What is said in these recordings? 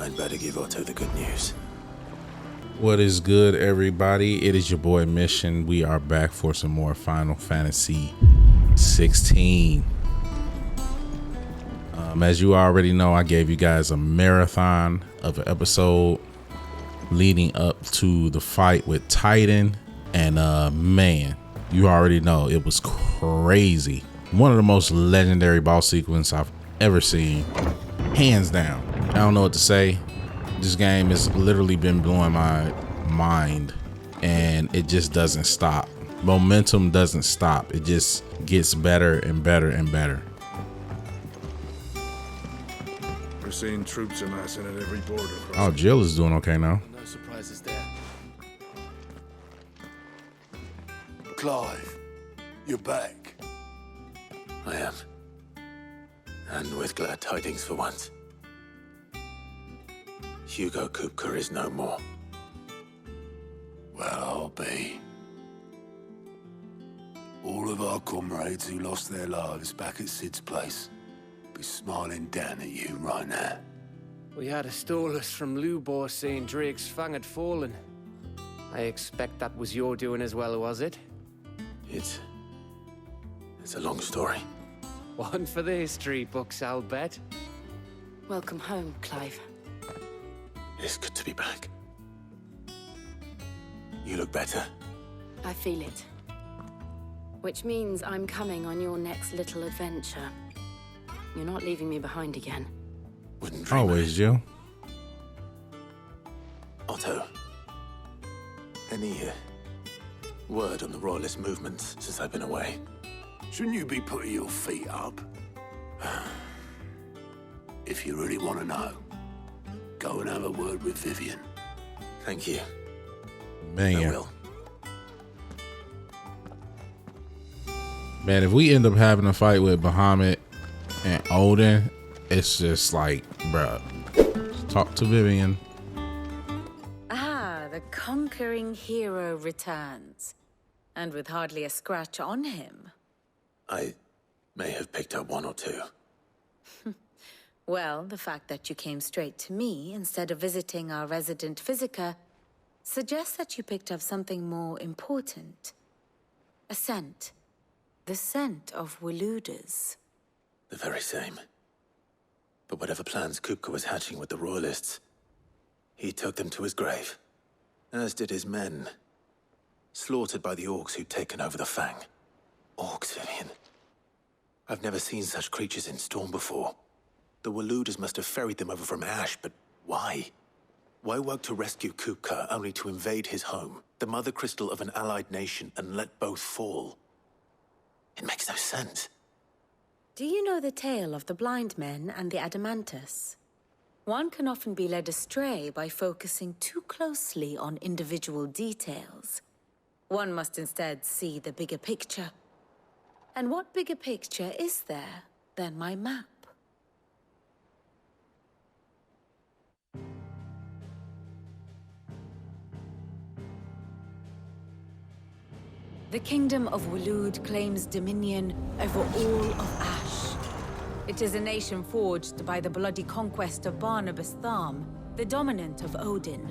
I'd better give Otto the good news. What is good, everybody? It is your boy Mission. We are back for some more Final Fantasy 16. As you already know, I gave you guys a marathon of an episode leading up to the fight with Titan, and man, you already know it was crazy. One of the most legendary boss sequences I've ever seen, hands down. I don't know what to say. This game has literally been blowing my mind, and it just doesn't stop. Momentum doesn't stop. It just gets better and better and better. We're seeing troops amassing at every border. Oh, Jill is doing okay now. No surprises there. Clive, you're back. I am. And with glad tidings for once. Hugo Kupka is no more. Well, I'll be. All of our comrades who lost their lives back at Sid's place be smiling down at you right now. We had a stolus from Lubor saying Drake's fang had fallen. I expect that was your doing as well, was it? It's a long story. One for the history books, I'll bet. Welcome home, Clive. It's good to be back. You look better. I feel it. Which means I'm coming on your next little adventure. You're not leaving me behind again. Wouldn't dream of Always, it. Jill. Otto, any word on the Royalist movement since I've been away? Shouldn't you be putting your feet up? If you really want to know, go and have a word with Vivian. Thank you. I Man, will. man, if we end up having a fight with Bahamut and Odin, it's just like, bruh, talk to Vivian. Ah, the conquering hero returns. And with hardly a scratch on him. I may have picked up one or two. Well, the fact that you came straight to me instead of visiting our resident physiker suggests that you picked up something more important. A scent. The scent of Waludas. The very same. But whatever plans Kupka was hatching with the Royalists, he took them to his grave. As did his men. Slaughtered by the orcs who'd taken over the Fang. Orcs, Vivian. I've never seen such creatures in Storm before. The Waludas must have ferried them over from Ash, but why? Why work to rescue Kupka only to invade his home, the mother crystal of an allied nation, and let both fall? It makes no sense. Do you know the tale of the blind men and the Adamantus? One can often be led astray by focusing too closely on individual details. One must instead see the bigger picture. And what bigger picture is there than my map? The Kingdom of Waloed claims dominion over all of Ash. It is a nation forged by the bloody conquest of Barnabas Tharm, the dominant of Odin.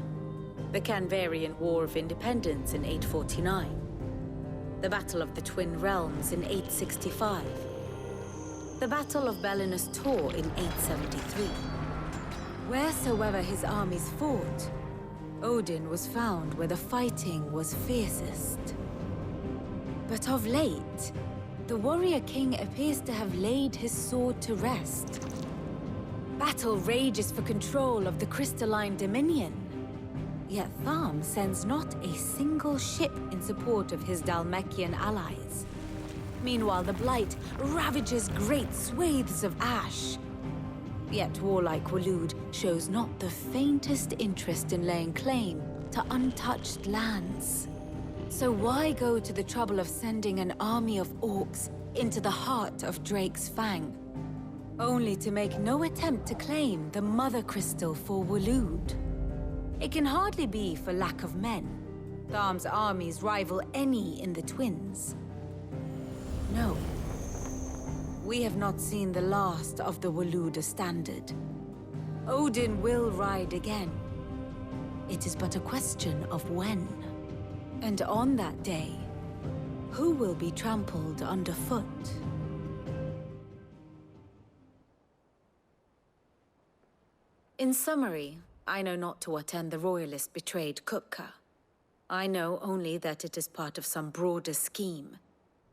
The Canvarian War of Independence in 849. The Battle of the Twin Realms in 865. The Battle of Belinus Tor in 873. Wheresoever his armies fought, Odin was found where the fighting was fiercest. But of late, the warrior king appears to have laid his sword to rest. Battle rages for control of the crystalline dominion. Yet Tharm sends not a single ship in support of his Dhalmekian allies. Meanwhile, the Blight ravages great swathes of Ash. Yet warlike Waloed shows not the faintest interest in laying claim to untouched lands. So why go to the trouble of sending an army of orcs into the heart of Drake's Fang, only to make no attempt to claim the Mother Crystal for Waloed? It can hardly be for lack of men. Tharm's armies rival any in the Twins. No. We have not seen the last of the Waluda standard. Odin will ride again. It is but a question of when. And on that day, who will be trampled underfoot? In summary, I know not to what end the Royalists betrayed Kupka. I know only that it is part of some broader scheme.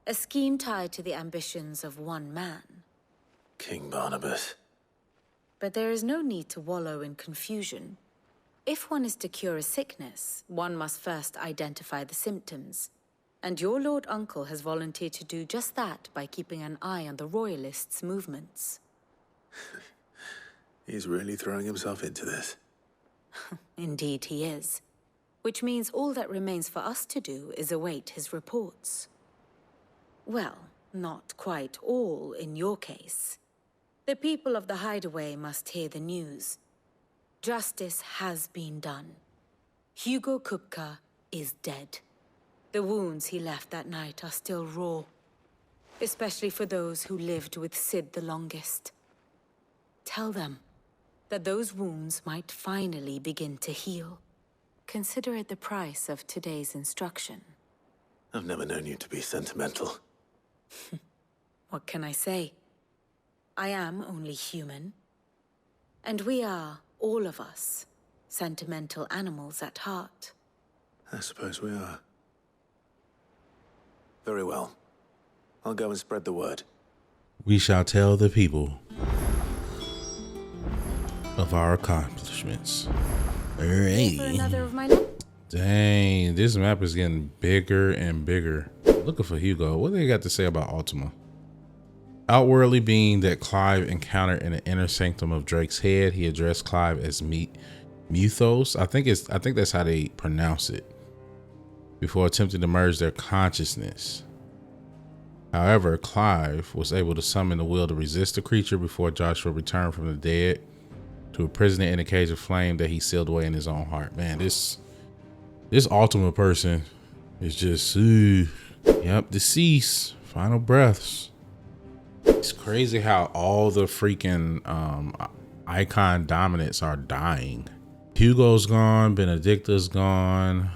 A scheme tied to the ambitions of one man. King Barnabas. But there is no need to wallow in confusion. If one is to cure a sickness, one must first identify the symptoms. And your Lord Uncle has volunteered to do just that by keeping an eye on the Royalists' movements. He's really throwing himself into this. Indeed he is. Which means all that remains for us to do is await his reports. Well, not quite all in your case. The people of the Hideaway must hear the news. Justice has been done. Hugo Kupka is dead. The wounds he left that night are still raw. Especially for those who lived with Sid the longest. Tell them that those wounds might finally begin to heal. Consider it the price of today's instruction. I've never known you to be sentimental. What can I say? I am only human. And we are, all of us, sentimental animals at heart. I suppose we are. Very well. I'll go and spread the word. We shall tell the people of our accomplishments. Ready for another of my Dang, this map is getting bigger and bigger. Looking for Hugo. What do they got to say about Ultima? Outwardly being that Clive encountered in the inner sanctum of Drake's head, he addressed Clive as Muthos. I think that's how they pronounce it. Before attempting to merge their consciousness. However, Clive was able to summon the will to resist the creature before Joshua returned from the dead to a prisoner in a cage of flame that he sealed away in his own heart. Man, this Ultima person is just, yep, deceased, final breaths. It's crazy how all the freaking icon dominants are dying. Hugo's gone, Benedicta's gone,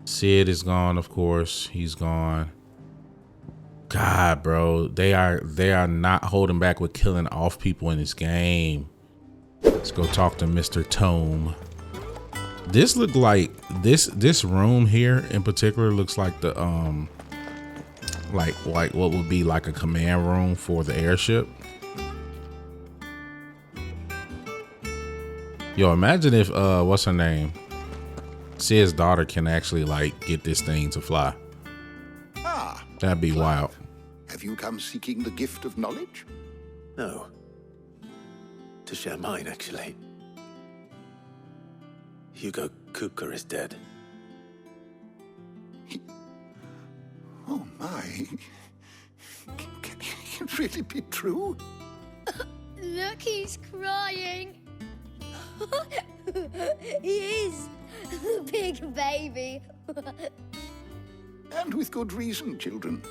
Sid is gone, of course, he's gone. God, bro, they are not holding back with killing off people in this game. Let's go talk to Mr. Tome. This looked like this room here in particular looks like the like what would be like a command room for the airship. Yo, imagine if what's her name? Sid's daughter can actually like get this thing to fly. Ah, that'd be Clive. wild. Have you come seeking the gift of knowledge? No. To share mine, actually. Hugo Kupka is dead. Oh my. Can it really be true? Look, he's crying. He is. Big baby. And with good reason, children.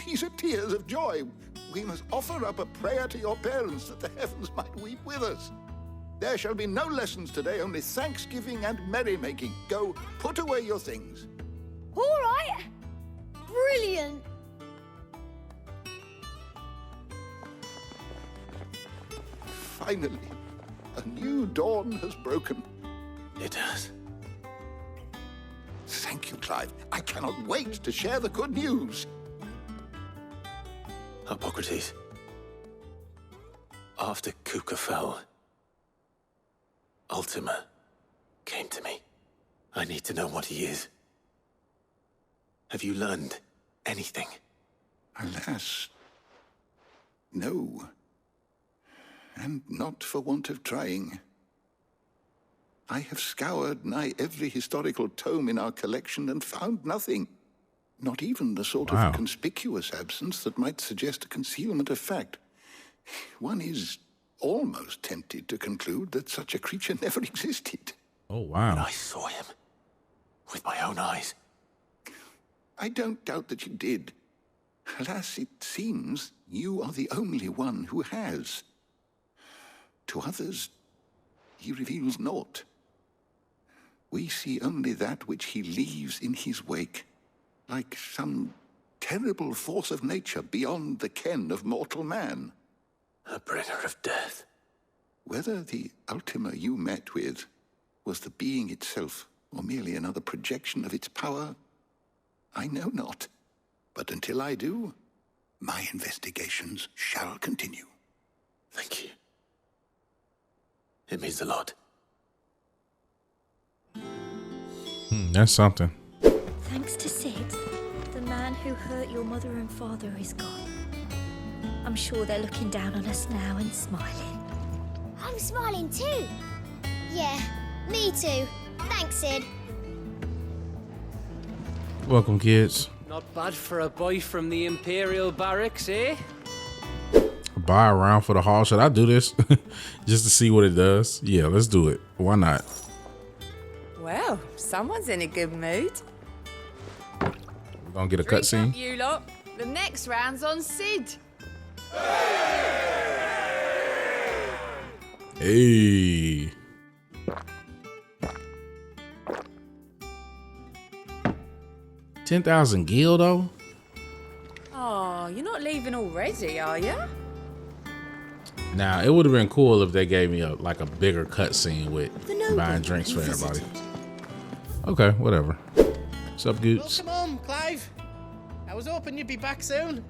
These are tears of joy. We must offer up a prayer to your parents that the heavens might weep with us. There shall be no lessons today, only thanksgiving and merrymaking. Go, put away your things. All right. Brilliant. Finally, a new dawn has broken. It has. Thank you, Clive. I cannot wait to share the good news. Hippocrates. After Kupka fell, Ultima came to me. I need to know what he is. Have you learned anything? Alas, no. And not for want of trying. I have scoured nigh every historical tome in our collection and found nothing. Not even the sort of conspicuous absence that might suggest a concealment of fact. One is almost tempted to conclude that such a creature never existed. Oh, wow. And I saw him with my own eyes. I don't doubt that you did. Alas, it seems you are the only one who has. To others, he reveals naught. We see only that which he leaves in his wake, like some terrible force of nature beyond the ken of mortal man. A bringer of death. Whether the Ultima you met with was the being itself, or merely another projection of its power, I know not. But until I do, my investigations shall continue. Thank you. It means a lot. That's something. Thanks to Sid, the man who hurt your mother and father is gone. I'm sure they're looking down on us now and smiling. I'm smiling too. Yeah, me too. Thanks, Sid. Welcome, kids. Not bad for a boy from the Imperial Barracks, eh? Buy around for the hall. Should I do this just to see what it does? Yeah, let's do it. Why not? Well, someone's in a good mood. We're gonna get a Drink cutscene. up, you lot. The next round's on Sid. Hey. $10,000 gil though? Oh, you're not leaving already, are you? Now it would have been cool if they gave me a bigger cutscene with buying drinks for everybody. Okay, whatever. What's up, Goots? Welcome home, Clive. I was hoping you'd be back soon.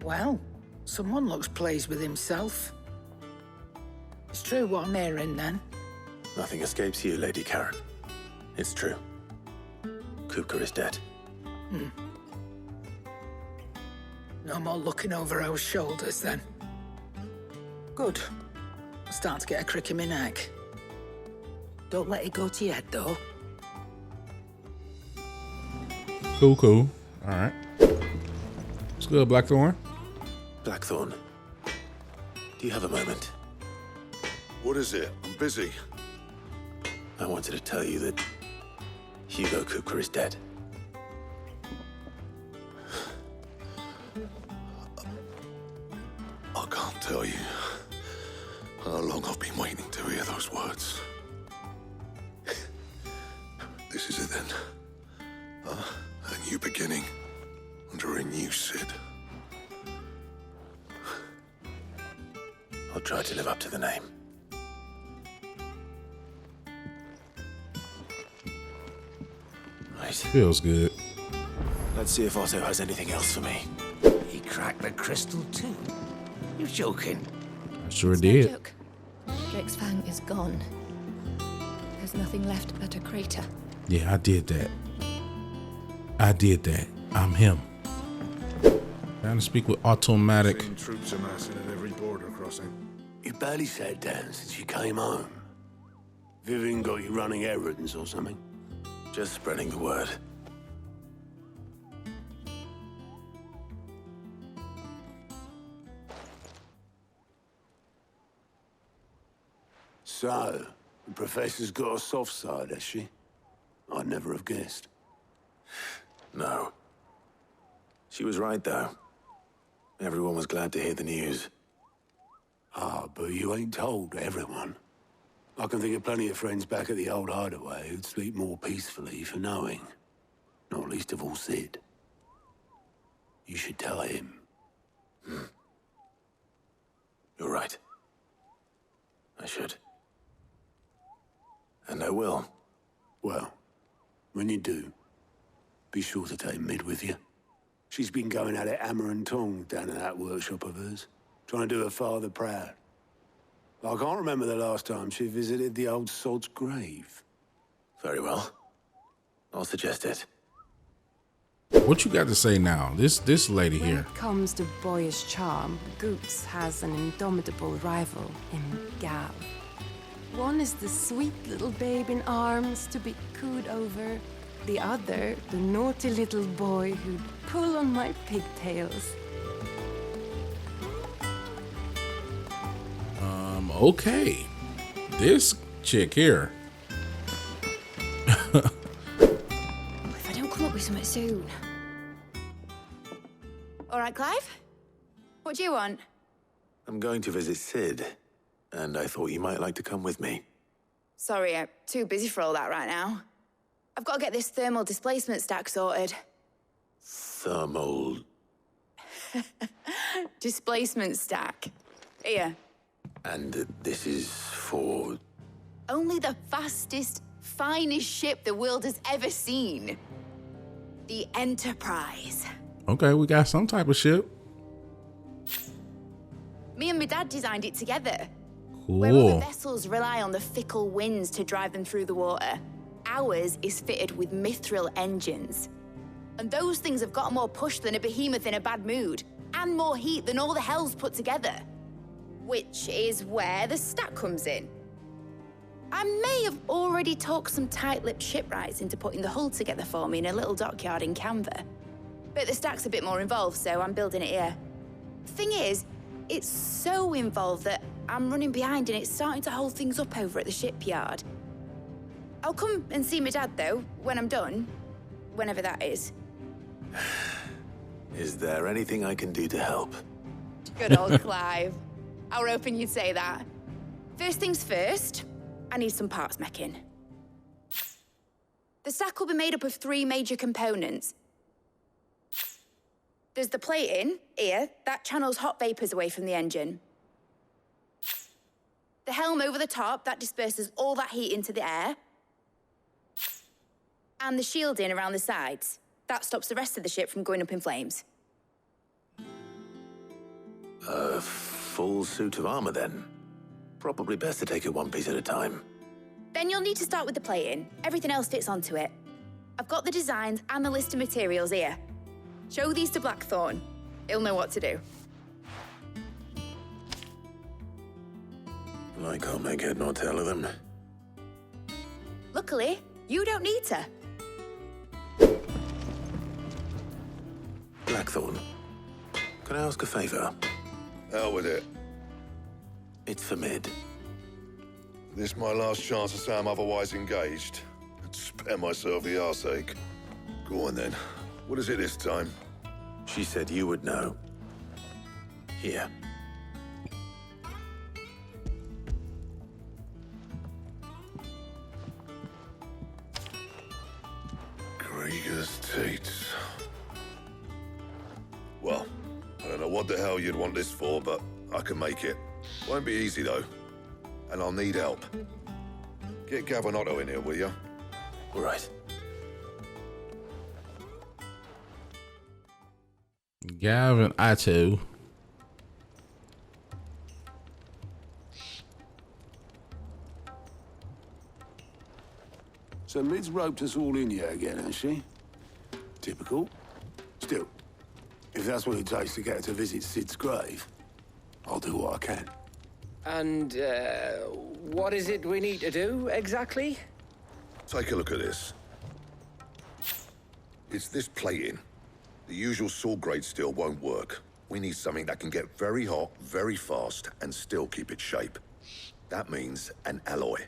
Well, someone looks pleased with himself. It's true what I'm hearing, then. Nothing escapes you, Lady Karen. It's true. Kupka is dead. No more looking over our shoulders, then. Good. I'm starting to get a crick in my neck. Don't let it go to your head, though. Cool. All right. What's good, Blackthorn? Blackthorn, do you have a moment? What is it? I'm busy. I wanted to tell you that Hugo Kupka is dead. I can't tell you how long I've been waiting to hear those words. This is it then. A new beginning under a new Sid. I'll try to live up to the name. Right. Feels good. Let's see if Otto has anything else for me. He cracked the crystal too. You're joking. I sure It's no did. joke. Drake's Fang is gone. There's nothing left but a crater. Yeah, I did that. I'm him. Trying to speak with automatic. Seen troops amassing at every border crossing. You barely sat down since you came home. Vivian got you running errands or something? Just spreading the word. So, the Professor's got a soft side, has she? I'd never have guessed. No. She was right, though. Everyone was glad to hear the news. Ah, but you ain't told everyone. I can think of plenty of friends back at the old hideaway who'd sleep more peacefully for knowing. Not least of all Sid. You should tell him. You're right. I should. And I will. Well, when you do, be sure to take Mid with you. She's been going at it hammer and tong down in that workshop of hers, trying to do her father proud. I can't remember the last time she visited the old sod's grave. Very well. I'll suggest it. What you got to say now? This lady When here. it comes to boyish charm, Goots has an indomitable rival in Gal. One is the sweet little babe in arms to be cooed over. The other, the naughty little boy who'd pull on my pigtails. Okay. This chick here. If I don't come up with something soon. All right, Clive? What do you want? I'm going to visit Sid, and I thought you might like to come with me. Sorry, I'm too busy for all that right now. I've got to get this thermal displacement stack sorted. Thermal... Displacement stack. Here. And this is for... Only the fastest, finest ship the world has ever seen. The Enterprise. Okay, we got some type of ship. Me and my dad designed it together. Cool. Where other vessels rely on the fickle winds to drive them through the water, ours is fitted with mithril engines. And those things have got more push than a behemoth in a bad mood, and more heat than all the hells put together. Which is where the stack comes in. I may have already talked some tight-lipped shipwrights into putting the hull together for me in a little dockyard in Canva. But the stack's a bit more involved, so I'm building it here. Thing is, it's so involved that I'm running behind and it's starting to hold things up over at the shipyard. I'll come and see my dad, though, when I'm done. Whenever that is. Is there anything I can do to help? Good old Clive. I were hoping you'd say that. First things first, I need some parts meching. The stack will be made up of 3 major components. There's the plating, here, that channels hot vapors away from the engine. The helm over the top, that disperses all that heat into the air. And the shielding around the sides. That stops the rest of the ship from going up in flames. A full suit of armor, then. Probably best to take it one piece at a time. Then you'll need to start with the plating. Everything else fits onto it. I've got the designs and the list of materials here. Show these to Blackthorn. He'll know what to do. I can't make head nor tail of them. Luckily, you don't need to. Blackthorn, can I ask a favor? Out with it. It's for Mid. This my last chance to say I'm otherwise engaged. I'd spare myself the arseache. Go on then. What is it this time? She said you would know. Here. Krieger's teats. Well, I don't know what the hell you'd want this for, but I can make it. Won't be easy, though. And I'll need help. Get Gavin-Otto in here, will you? All right. Gavin-Otto. So Mid's roped us all in here again, has she? Typical. Still, if that's what it takes to get her to visit Sid's grave, I'll do what I can. And, what is it we need to do, exactly? Take a look at this. It's this plating. The usual sword-grade steel won't work. We need something that can get very hot, very fast, and still keep its shape. That means an alloy.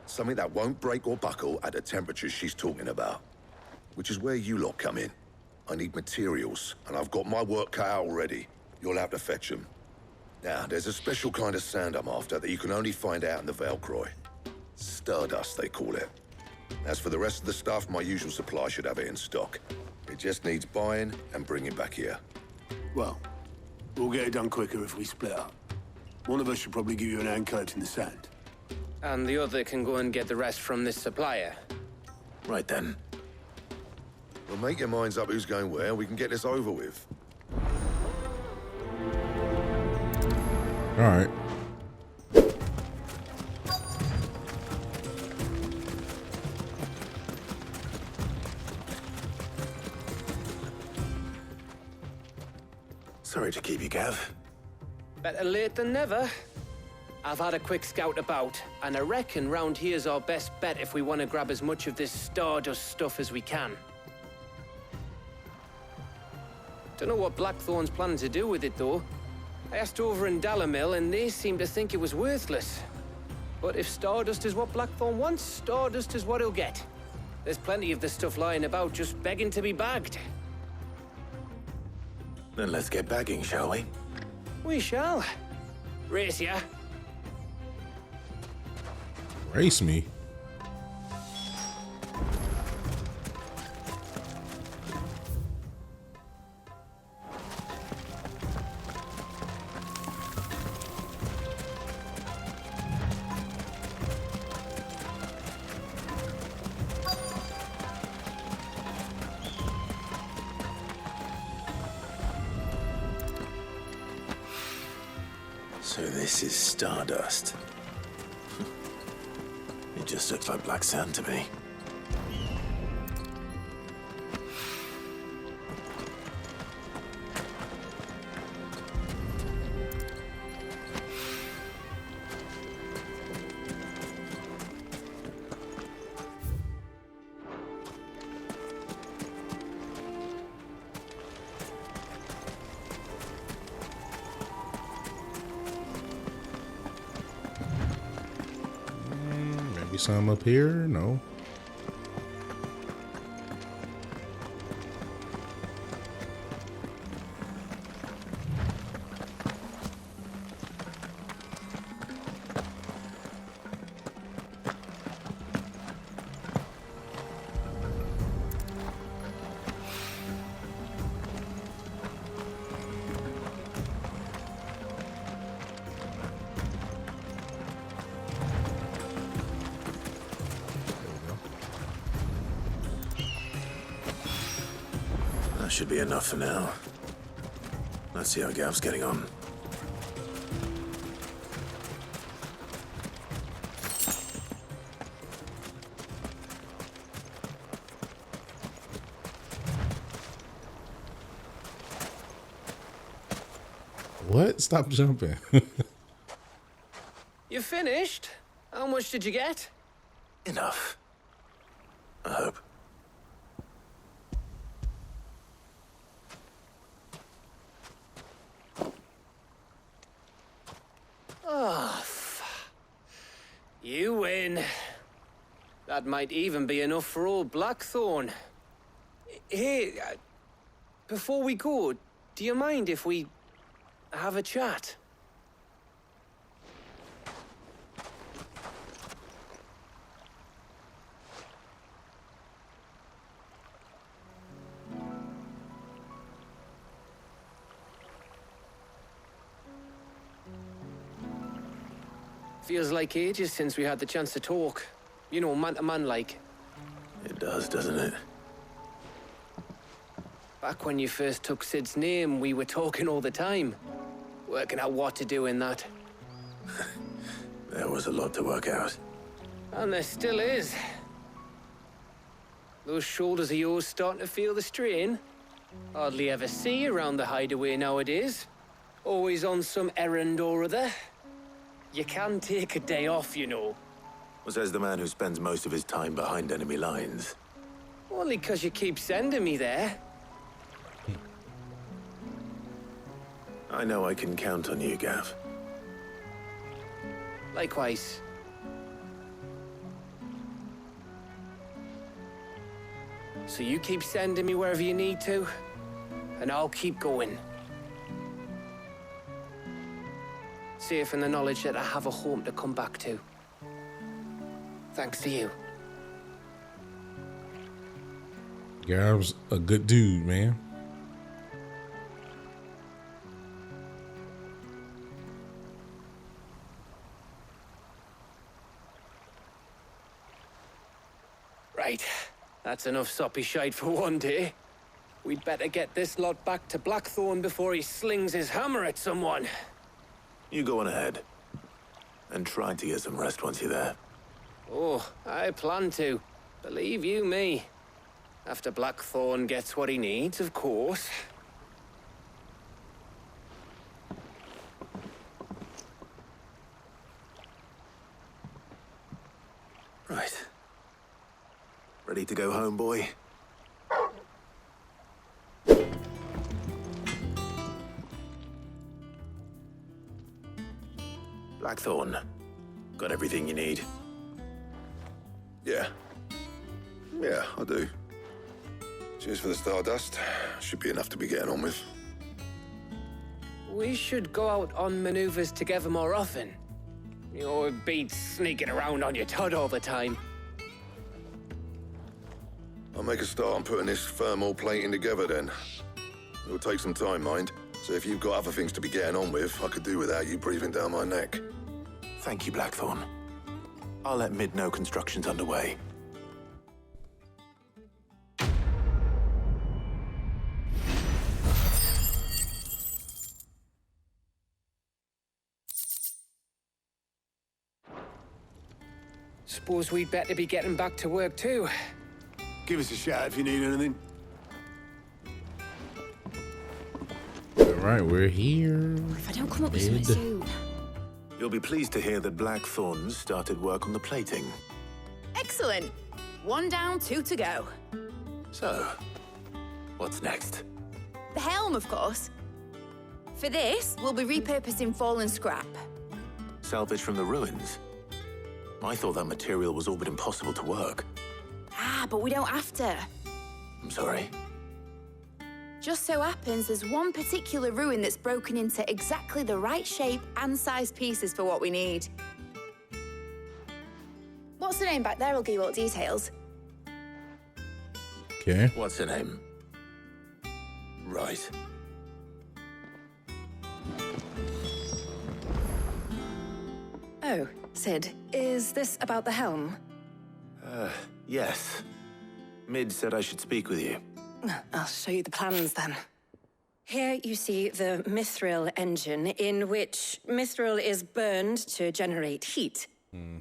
Something that won't break or buckle at the temperatures she's talking about. Which is where you lot come in. I need materials, and I've got my work cut out already. You'll have to fetch them. Now, there's a special kind of sand I'm after that you can only find out in the Valcroy. Stardust, they call it. As for the rest of the stuff, my usual supply should have it in stock. It just needs buying and bringing back here. Well, we'll get it done quicker if we split up. One of us should probably give you an hand coat in the sand. And the other can go and get the rest from this supplier. Right then. Well, make your minds up who's going where, and we can get this over with. All right. Sorry to keep you, Gav. Better late than never. I've had a quick scout about, and I reckon round here's our best bet if we want to grab as much of this Stardust stuff as we can. Don't know what Blackthorn's planning to do with it, though. I asked over in Dalamil, and they seem to think it was worthless. But if Stardust is what Blackthorn wants, Stardust is what he'll get. There's plenty of this stuff lying about, just begging to be bagged. Then let's get bagging, shall we? We shall. Race ya. Race me. So this is stardust. It just looks like black sand to me. Maybe some up here? No. That should be enough for now. Let's see how Gav's getting on. What? Stop jumping. You finished? How much did you get? Enough. I hope. You win. That might even be enough for old Blackthorn. Hey, before we go, do you mind if we have a chat? Feels like ages since we had the chance to talk. You know, man to man like. It does, doesn't it? Back when you first took Sid's name, we were talking all the time. Working out what to do in that. There was a lot to work out. And there still is. Those shoulders of yours starting to feel the strain. Hardly ever see you around the hideaway nowadays. Always on some errand or other. You can take a day off, you know. Well, says the man who spends most of his time behind enemy lines. Only 'cause you keep sending me there. I know I can count on you, Gav. Likewise. So you keep sending me wherever you need to, and I'll keep going. Safe in the knowledge that I have a home to come back to. Thanks to you. Gav's a good dude, man. Right. That's enough soppy shite for one day. We'd better get this lot back to Blackthorn before he slings his hammer at someone. You go on ahead. And try to get some rest once you're there. Oh, I plan to. Believe you me. After Blackthorn gets what he needs, of course. Right. Ready to go home, boy? Blackthorn. Got everything you need? Yeah. Yeah, I do. Cheers for the stardust. Should be enough to be getting on with. We should go out on maneuvers together more often. You'll be sneaking around on your Todd all the time. I'll make a start on putting this thermal plating together then. It'll take some time, mind. So if you've got other things to be getting on with, I could do without you breathing down my neck. Thank you, Blackthorn. I'll let Mid know construction's underway. Suppose we'd better be getting back to work too. Give us a shout if you need anything. All right, we're here. If I don't come up with something soon. You'll be pleased to hear that Blackthorn's started work on the plating. Excellent. 1 down, 2 to go. So, what's next? The helm, of course. For this, we'll be repurposing fallen scrap. Salvage from the ruins? I thought that material was all but impossible to work. Ah, but we don't have to. I'm sorry. Just so happens there's one particular ruin that's broken into exactly the right shape and size pieces for what we need. What's the name back there? I'll give you all the details. Okay. What's her name? Right. Oh, Sid, is this about the helm? Yes. Mid said I should speak with you. I'll show you the plans then. Here you see the mithril engine, in which mithril is burned to generate heat.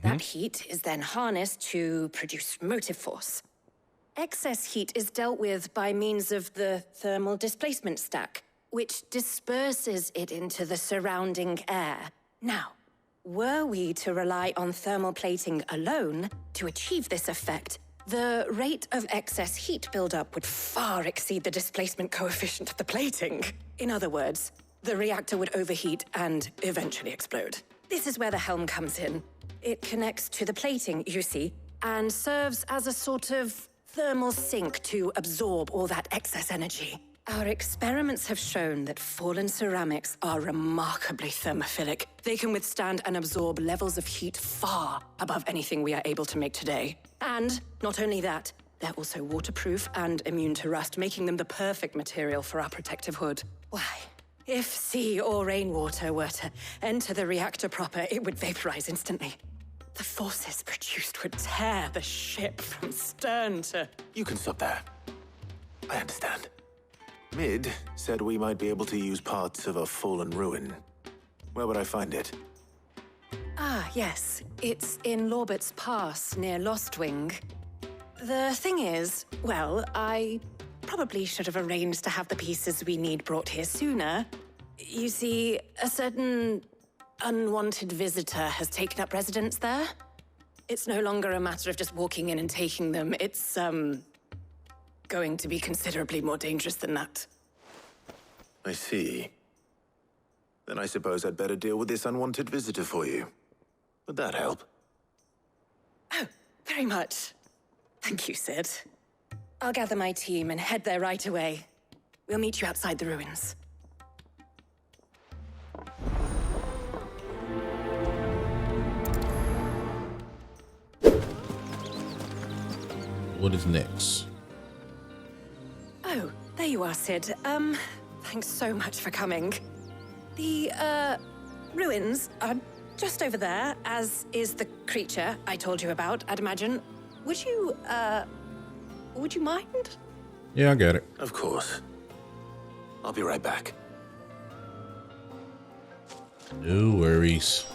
That heat is then harnessed to produce motive force. Excess heat is dealt with by means of the thermal displacement stack, which disperses it into the surrounding air. Now, were we to rely on thermal plating alone to achieve this effect, the rate of excess heat buildup would far exceed the displacement coefficient of the plating. In other words, the reactor would overheat and eventually explode. This is where the helm comes in. It connects to the plating, you see, and serves as a sort of thermal sink to absorb all that excess energy. Our experiments have shown that fallen ceramics are remarkably thermophilic. They can withstand and absorb levels of heat far above anything we are able to make today. And not only that, they're also waterproof and immune to rust, making them the perfect material for our protective hood. Why, if sea or rainwater were to enter the reactor proper, it would vaporize instantly. The forces produced would tear the ship from stern to... You can stop there. I understand. Mid said we might be able to use parts of a fallen ruin. Where would I find it? Ah, yes. It's in Lorbert's Pass, near Lostwing. The thing is, well, I probably should have arranged to have the pieces we need brought here sooner. You see, a certain unwanted visitor has taken up residence there. It's no longer a matter of just walking in and taking them. It's, going to be considerably more dangerous than that. I see. Then I suppose I'd better deal with this unwanted visitor for you. Would that help? Oh, very much. Thank you, Sid. I'll gather my team and head there right away. We'll meet you outside the ruins. What is next? Oh, there you are, Sid. Thanks so much for coming. The, ruins are just over there, as is the creature I told you about, I'd imagine. Would you mind? Yeah, I got it. Of course. I'll be right back. No worries.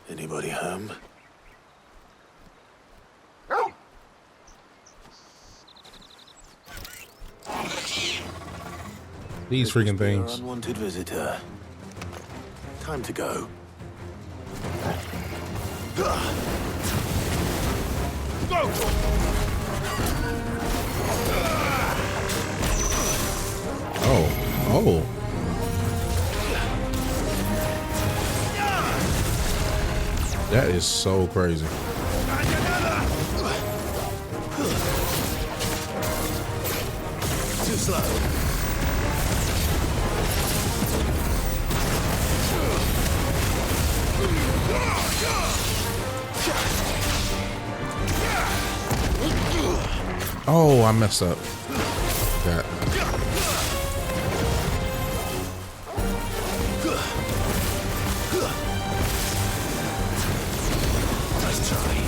Anybody home? These freaking things. Unwanted visitor. Time to go. Oh. That is so crazy. slow. Oh, I messed up. That. Nice try.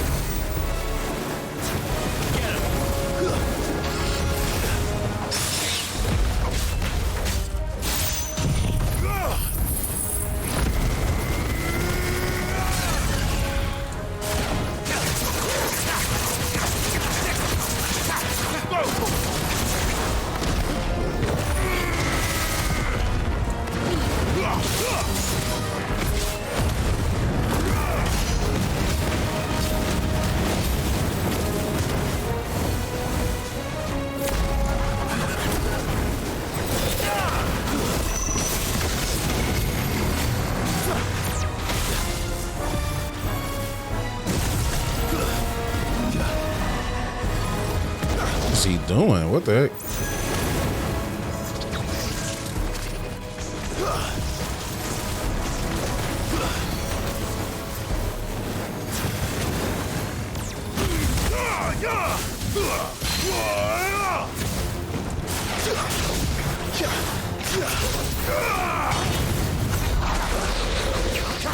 What's he doing? What the heck?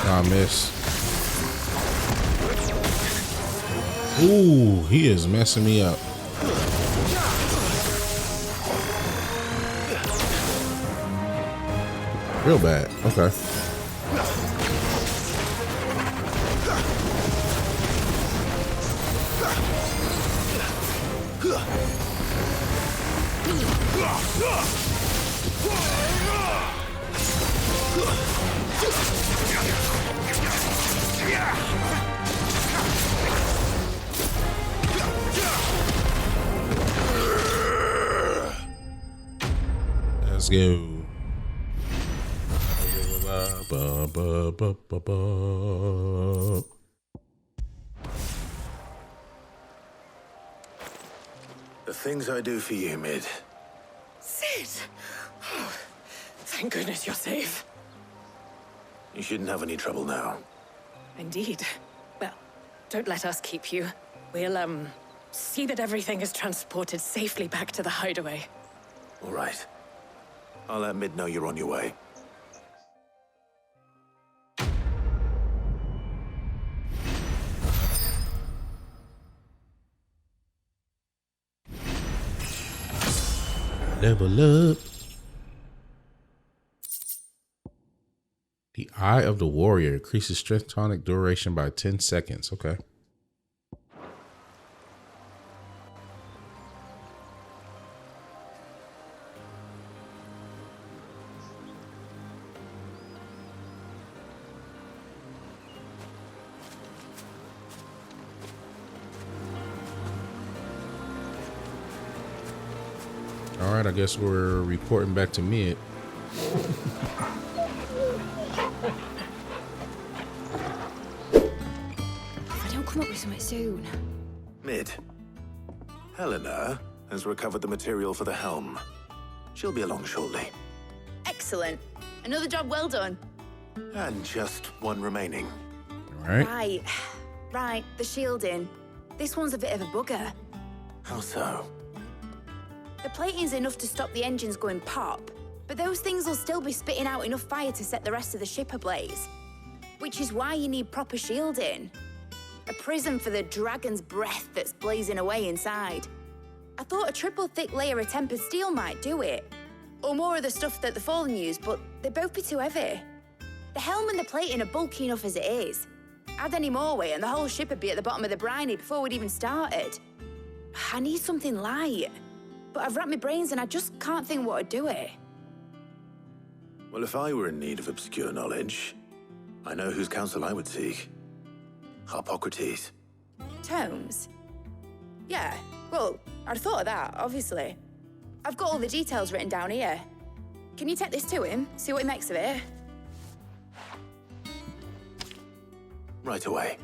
I miss. Ooh, he is messing me up. Real bad. Okay. Let's go. The things I do for you, Mid. Sid! Oh, thank goodness you're safe. You shouldn't have any trouble now. Indeed. Well, don't let us keep you. We'll, see that everything is transported safely back to the hideaway. All right. I'll let Mid know you're on your way. Level up. The Eye of the Warrior increases strength tonic duration by 10 seconds. Okay. All right, I guess we're reporting back to Mid. If I don't come up with something soon. Mid. Helena has recovered the material for the helm. She'll be along shortly. Excellent. Another job well done. And just one remaining. All right. Right, the shielding. This one's a bit of a bugger. How so? The plating's enough to stop the engines going pop, but those things will still be spitting out enough fire to set the rest of the ship ablaze. Which is why you need proper shielding. A prism for the dragon's breath that's blazing away inside. I thought a triple thick layer of tempered steel might do it. Or more of the stuff that the Fallen use, but they'd both be too heavy. The helm and the plating are bulky enough as it is. Add any more weight and the whole ship would be at the bottom of the briny before we'd even started. I need something light. But I've racked my brains and I just can't think what would do it. Well, if I were in need of obscure knowledge, I know whose counsel I would seek. Harpocrates. Tomes? Yeah, well, I'd thought of that, obviously. I've got all the details written down here. Can you take this to him, see what he makes of it? Right away.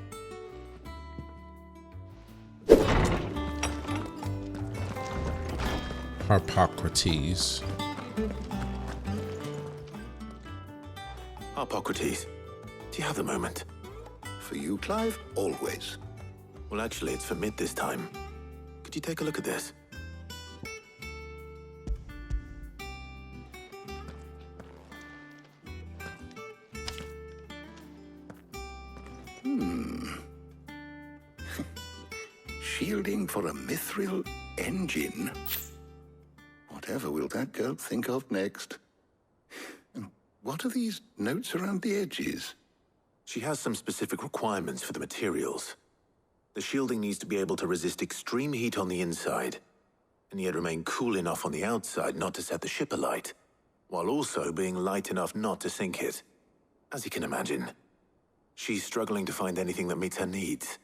Harpocrates. Harpocrates, do you have a moment? For you, Clive, always. Well, actually, it's for mid this time. Could you take a look at this? Shielding for a mithril engine. Whatever will that girl think of next? And what are these notes around the edges? She has some specific requirements for the materials. The shielding needs to be able to resist extreme heat on the inside, and yet remain cool enough on the outside not to set the ship alight, while also being light enough not to sink it. As you can imagine, she's struggling to find anything that meets her needs.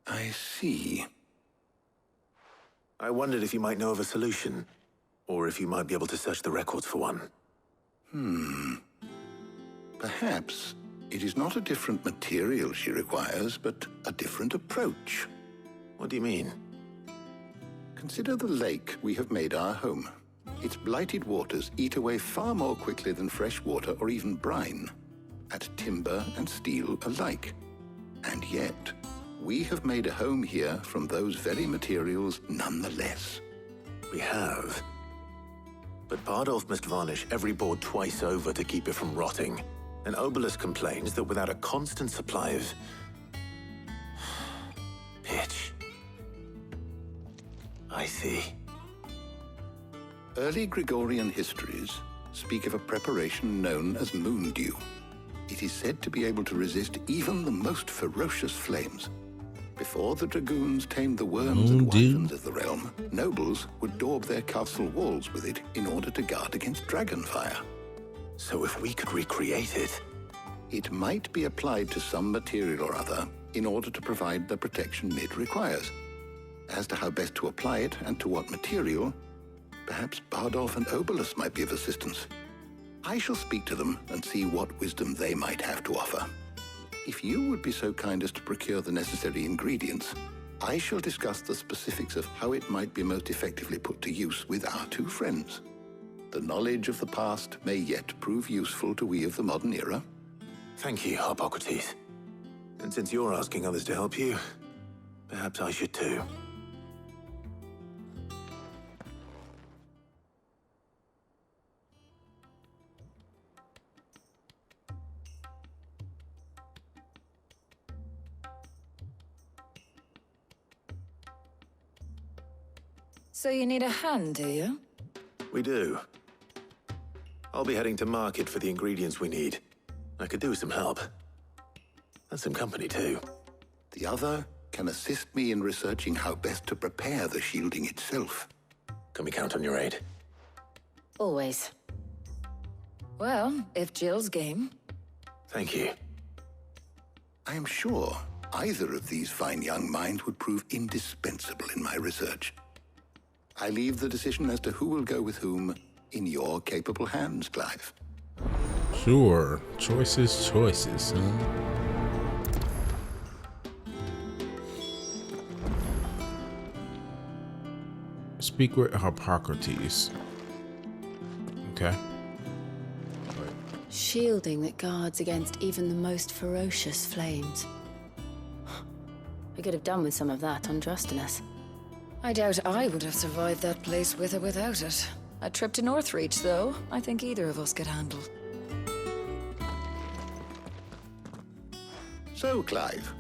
I see. I wondered if you might know of a solution, or if you might be able to search the records for one. Perhaps it is not a different material she requires, but a different approach. What do you mean? Consider the lake we have made our home. Its blighted waters eat away far more quickly than fresh water or even brine, at timber and steel alike. And yet, we have made a home here from those very materials nonetheless. We have. But Bardolph must varnish every board twice over to keep it from rotting. And Obelisk complains that without a constant supply of pitch. I see. Early Gregorian histories speak of a preparation known as moon dew. It is said to be able to resist even the most ferocious flames. Before the dragoons tamed the worms and wyverns of the realm, nobles would daub their castle walls with it in order to guard against dragonfire. So if we could recreate it... It might be applied to some material or other in order to provide the protection Mid requires. As to how best to apply it and to what material, perhaps Bardolph and Obelisk might be of assistance. I shall speak to them and see what wisdom they might have to offer. If you would be so kind as to procure the necessary ingredients, I shall discuss the specifics of how it might be most effectively put to use with our two friends. The knowledge of the past may yet prove useful to we of the modern era. Thank you, Harpocrates. And since you're asking others to help you, perhaps I should too. So you need a hand, do you? We do. I'll be heading to market for the ingredients we need. I could do with some help. And some company, too. The other can assist me in researching how best to prepare the shielding itself. Can we count on your aid? Always. Well, if Jill's game. Thank you. I am sure either of these fine young minds would prove indispensable in my research. I leave the decision as to who will go with whom in your capable hands, Clive. Sure. Choices, huh? Speak with Harpocrates. Okay. Shielding that guards against even the most ferocious flames. We could have done with some of that on Drustinus. I doubt I would have survived that place with or without it. A trip to Northreach, though, I think either of us could handle. So, Clive,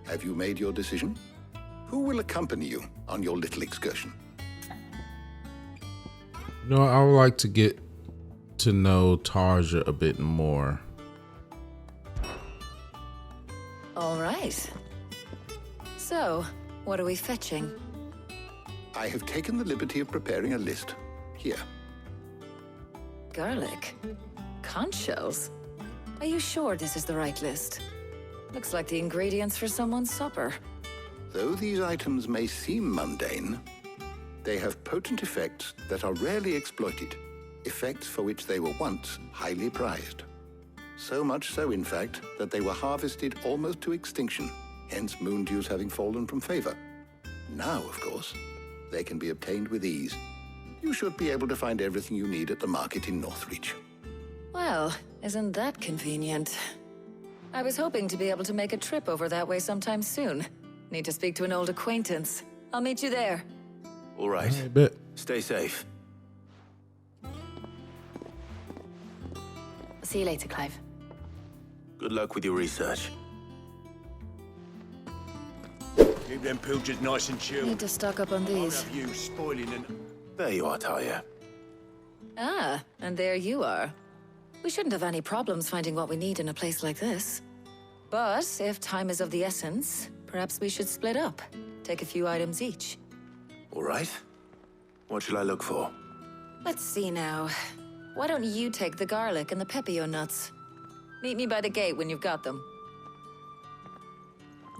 have you made your decision? Who will accompany you on your little excursion? No, I would like to get to know Tarja a bit more. All right. So, what are we fetching? I have taken the liberty of preparing a list. Here. Garlic? Conch shells? Are you sure this is the right list? Looks like the ingredients for someone's supper. Though these items may seem mundane, they have potent effects that are rarely exploited, effects for which they were once highly prized. So much so, in fact, that they were harvested almost to extinction, hence moon dews having fallen from favor. Now, of course, They can be obtained with ease. You should be able to find everything you need at the market in Northreach. Well, isn't that convenient? I was hoping to be able to make a trip over that way sometime soon. Need to speak to an old acquaintance. I'll meet you there. All right. I bet. Stay safe. See you later, Clive. Good luck with your research. Keep them pilchers nice and chilled. Need to stock up on these. Have you spoiling and... There you are, Talia. Ah, and there you are. We shouldn't have any problems finding what we need in a place like this. But if time is of the essence, perhaps we should split up. Take a few items each. All right. What shall I look for? Let's see now. Why don't you take the garlic and the pepio nuts? Meet me by the gate when you've got them.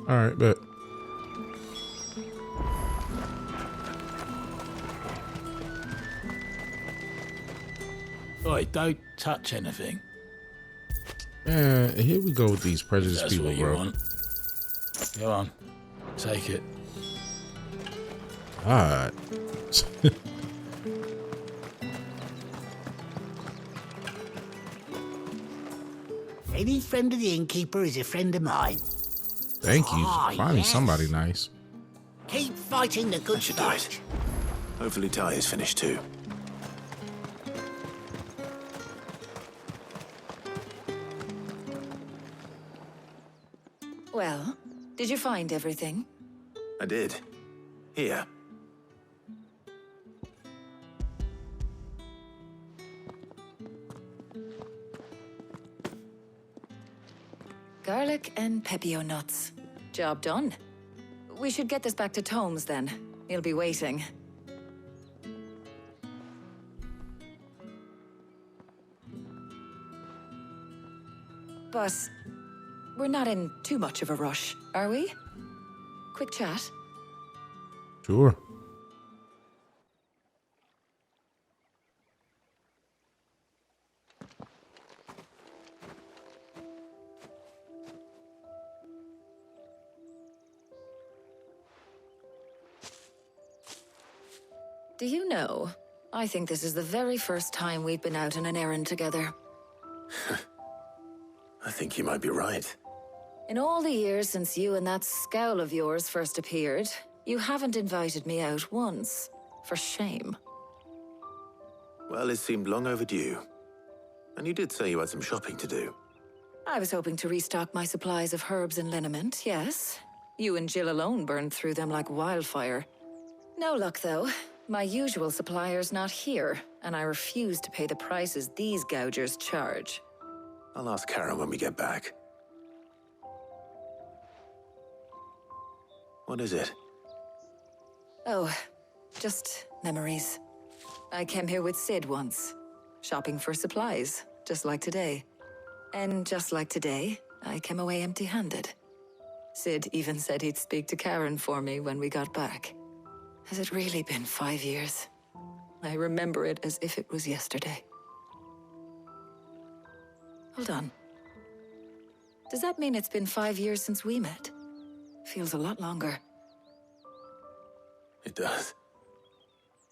All right, bet. Oi, don't touch anything. Man, here we go with these prejudiced That's people, what you bro. want. Go on, take it. Alright. Any friend of the innkeeper is a friend of mine. Thank you. Ah, Finding yes. somebody nice. Keep fighting the good That should do fight. it. Hopefully Talia's finished too. Well, did you find everything? I did. Here. Garlic and pepio nuts. Job done. We should get this back to Tomes then. He'll be waiting. But we're not in too much of a rush, are we? Quick chat. Sure. Do you know, I think this is the very first time we've been out on an errand together. I think you might be right. In all the years since you and that scowl of yours first appeared, you haven't invited me out once. For shame. Well, it seemed long overdue. And you did say you had some shopping to do. I was hoping to restock my supplies of herbs and liniment, yes. You and Jill alone burned through them like wildfire. No luck, though. My usual supplier's not here, and I refuse to pay the prices these gougers charge. I'll ask Karen when we get back. What is it? Oh, just memories. I came here with Sid once, shopping for supplies, just like today. And just like today, I came away empty-handed. Sid even said he'd speak to Karen for me when we got back. Has it really been 5 years? I remember it as if it was yesterday. Hold on. Does that mean it's been 5 years since we met? Feels a lot longer. It does.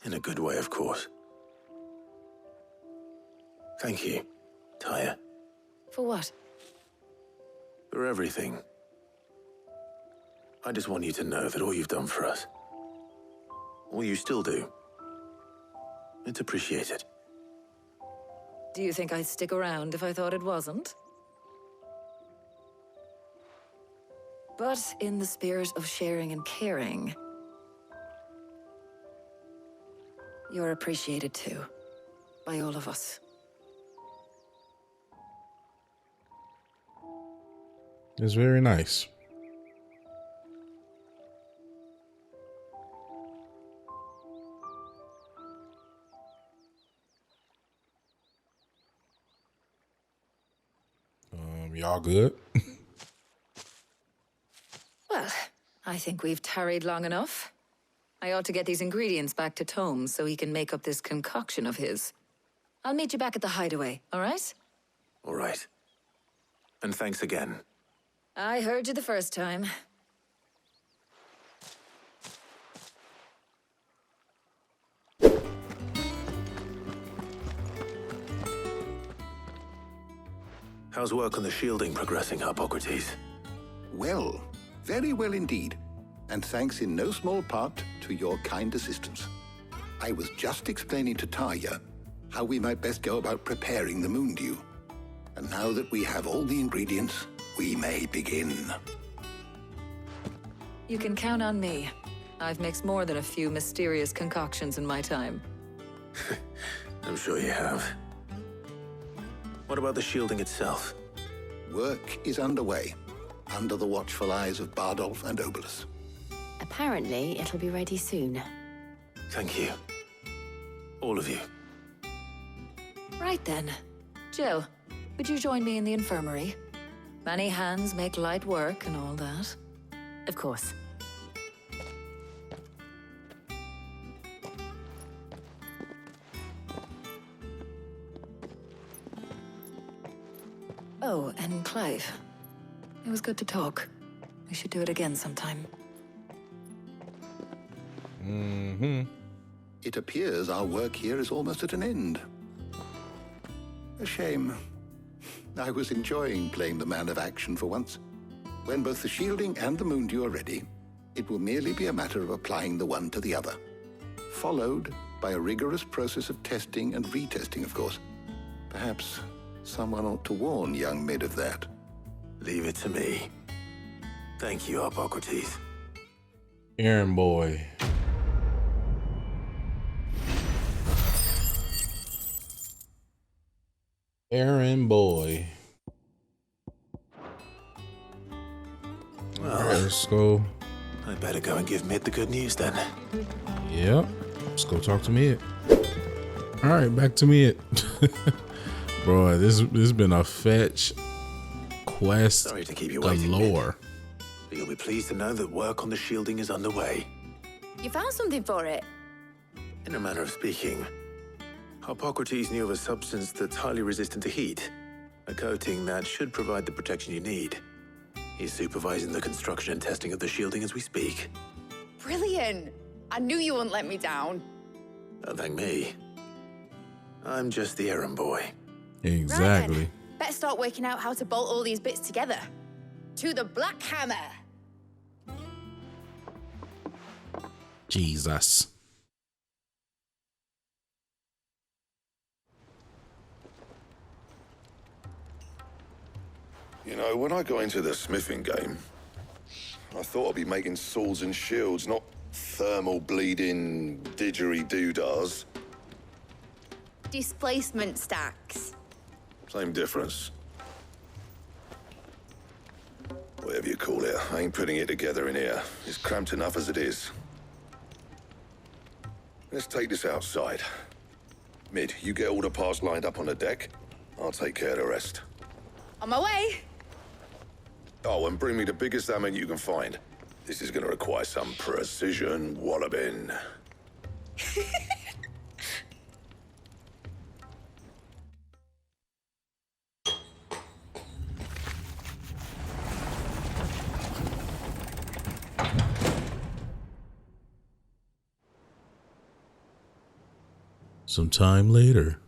In a good way, of course. Thank you, Taya, For what? for everything. I just want you to know that all you've done for us, all you still do, it's appreciated. Do you think I'd stick around if I thought it wasn't? But in the spirit of sharing and caring, you're appreciated too, by all of us. It's very nice. Y'all good? Well, I think we've tarried long enough. I ought to get these ingredients back to Tomes so he can make up this concoction of his. I'll meet you back at the hideaway, all right? All right. And thanks again. I heard you the first time. How's work on the shielding progressing, Hippocrates? Well, very well indeed. And thanks in no small part to your kind assistance. I was just explaining to Tarja how we might best go about preparing the moon dew. And now that we have all the ingredients, we may begin. You can count on me. I've mixed more than a few mysterious concoctions in my time. I'm sure you have. What about the shielding itself? Work is underway, under the watchful eyes of Bardolph and Obolus. Apparently, it'll be ready soon. Thank you. All of you. Right then. Jill, would you join me in the infirmary? Many hands make light work and all that. Of course. Oh, and Clive. It was good to talk. We should do it again sometime. It appears our work here is almost at an end. A shame. I was enjoying playing the man of action for once. When both the shielding and the moon dew are ready, it will merely be a matter of applying the one to the other. Followed by a rigorous process of testing and retesting, of course. Perhaps someone ought to warn young Mid of that. Leave it to me. Thank you, Hippocrates. Errand boy. Errand boy. Well, Alright, let's go. I better go and give Mid the good news then. Yep. Let's go talk to Mid. Alright, back to Mid. Bro, this has been a fetch quest Sorry to keep you waiting, galore. But you'll be pleased to know that work on the shielding is underway. You found something for it? In a manner of speaking, Hippocrates knew of a substance that's highly resistant to heat, a coating that should provide the protection you need. He's supervising the construction and testing of the shielding as we speak. Brilliant! I knew you wouldn't let me down. Don't thank me. I'm just the errand boy. Exactly. Right then. Better start working out how to bolt all these bits together. To the Black Hammer! Jesus. You know, when I got into the smithing game, I thought I'd be making swords and shields, not thermal bleeding didgeridoo-dahs. Displacement stacks. Same difference. Whatever you call it, I ain't putting it together in here. It's cramped enough as it is. Let's take this outside. Mid, you get all the parts lined up on the deck. I'll take care of the rest. On my way! Oh, and bring me the biggest hammer you can find. This is gonna require some precision walloping. Some time later.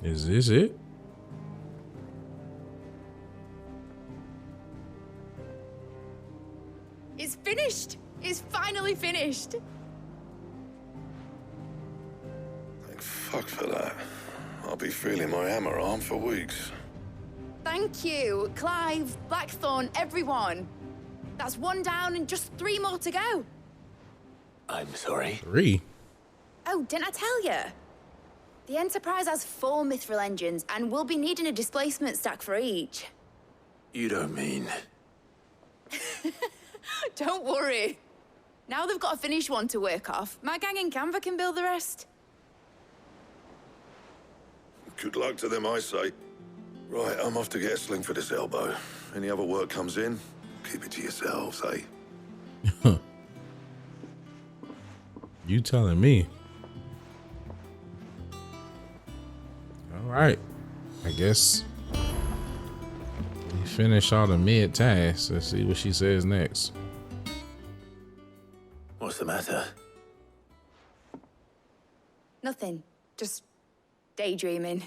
Is this it? It's finished! It's finally finished! Thank fuck for that. I'll be feeling my hammer arm for weeks. Thank you, Clive, Blackthorn, everyone. That's one down and just 3 more to go. I'm sorry. 3? Oh, didn't I tell you? The Enterprise has 4 mithril engines, and we'll be needing a displacement stack for each. You don't mean... Don't worry. Now they've got a finished one to work off. My gang in Canva can build the rest. Good luck to them, I say. Right, I'm off to get a sling for this elbow. Any other work comes in, keep it to yourselves, eh? You telling me? All right. I guess we You finish all the mid tasks. Let's see what she says next. What's the matter? Nothing. Just daydreaming.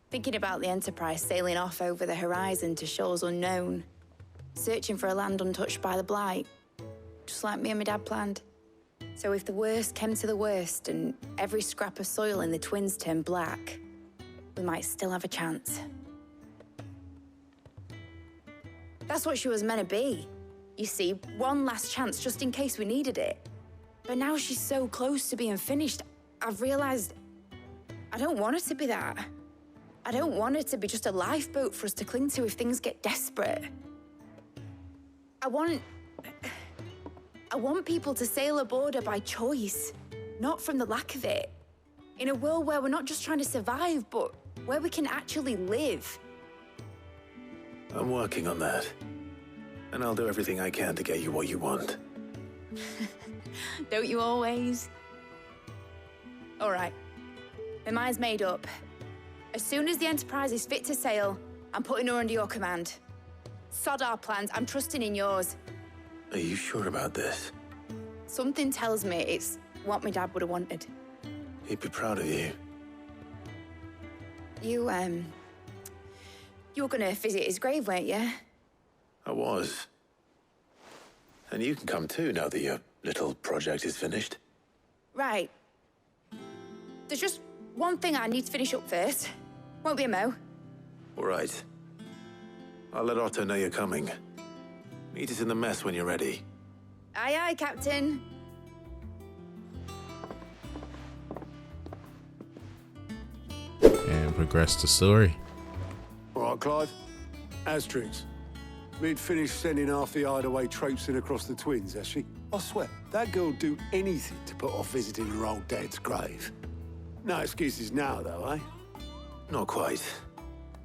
Thinking about the Enterprise sailing off over the horizon to shores unknown. Searching for a land untouched by the Blight. Just like me and my dad planned. So if the worst came to the worst and every scrap of soil in the Twins turned black, we might still have a chance. That's what she was meant to be. You see, one last chance just in case we needed it. But now she's so close to being finished, I've realized I don't want her to be that. I don't want her to be just a lifeboat for us to cling to if things get desperate. I want people to sail aboard her by choice, not from the lack of it. In a world where we're not just trying to survive, but where we can actually live. I'm working on that. And I'll do everything I can to get you what you want. Don't you always? All right. My mind's made up. As soon as the Enterprise is fit to sail, I'm putting her under your command. Sod our plans, I'm trusting in yours. Are you sure about this? Something tells me it's what my dad would have wanted. He'd be proud of you. You were gonna visit his grave, weren't you? I was. And you can come too now that your little project is finished. Right. There's just one thing I need to finish up first. Won't be a mo. All right. I'll let Otto know you're coming. Meet us in the mess when you're ready. Aye, aye, Captain. And progress the story. All right, Clive. Asterix. We'd finished sending half the hideaway traipsing across the Twins, has she? I swear, that girl'd do anything to put off visiting her old dad's grave. No excuses now, though, eh? Not quite.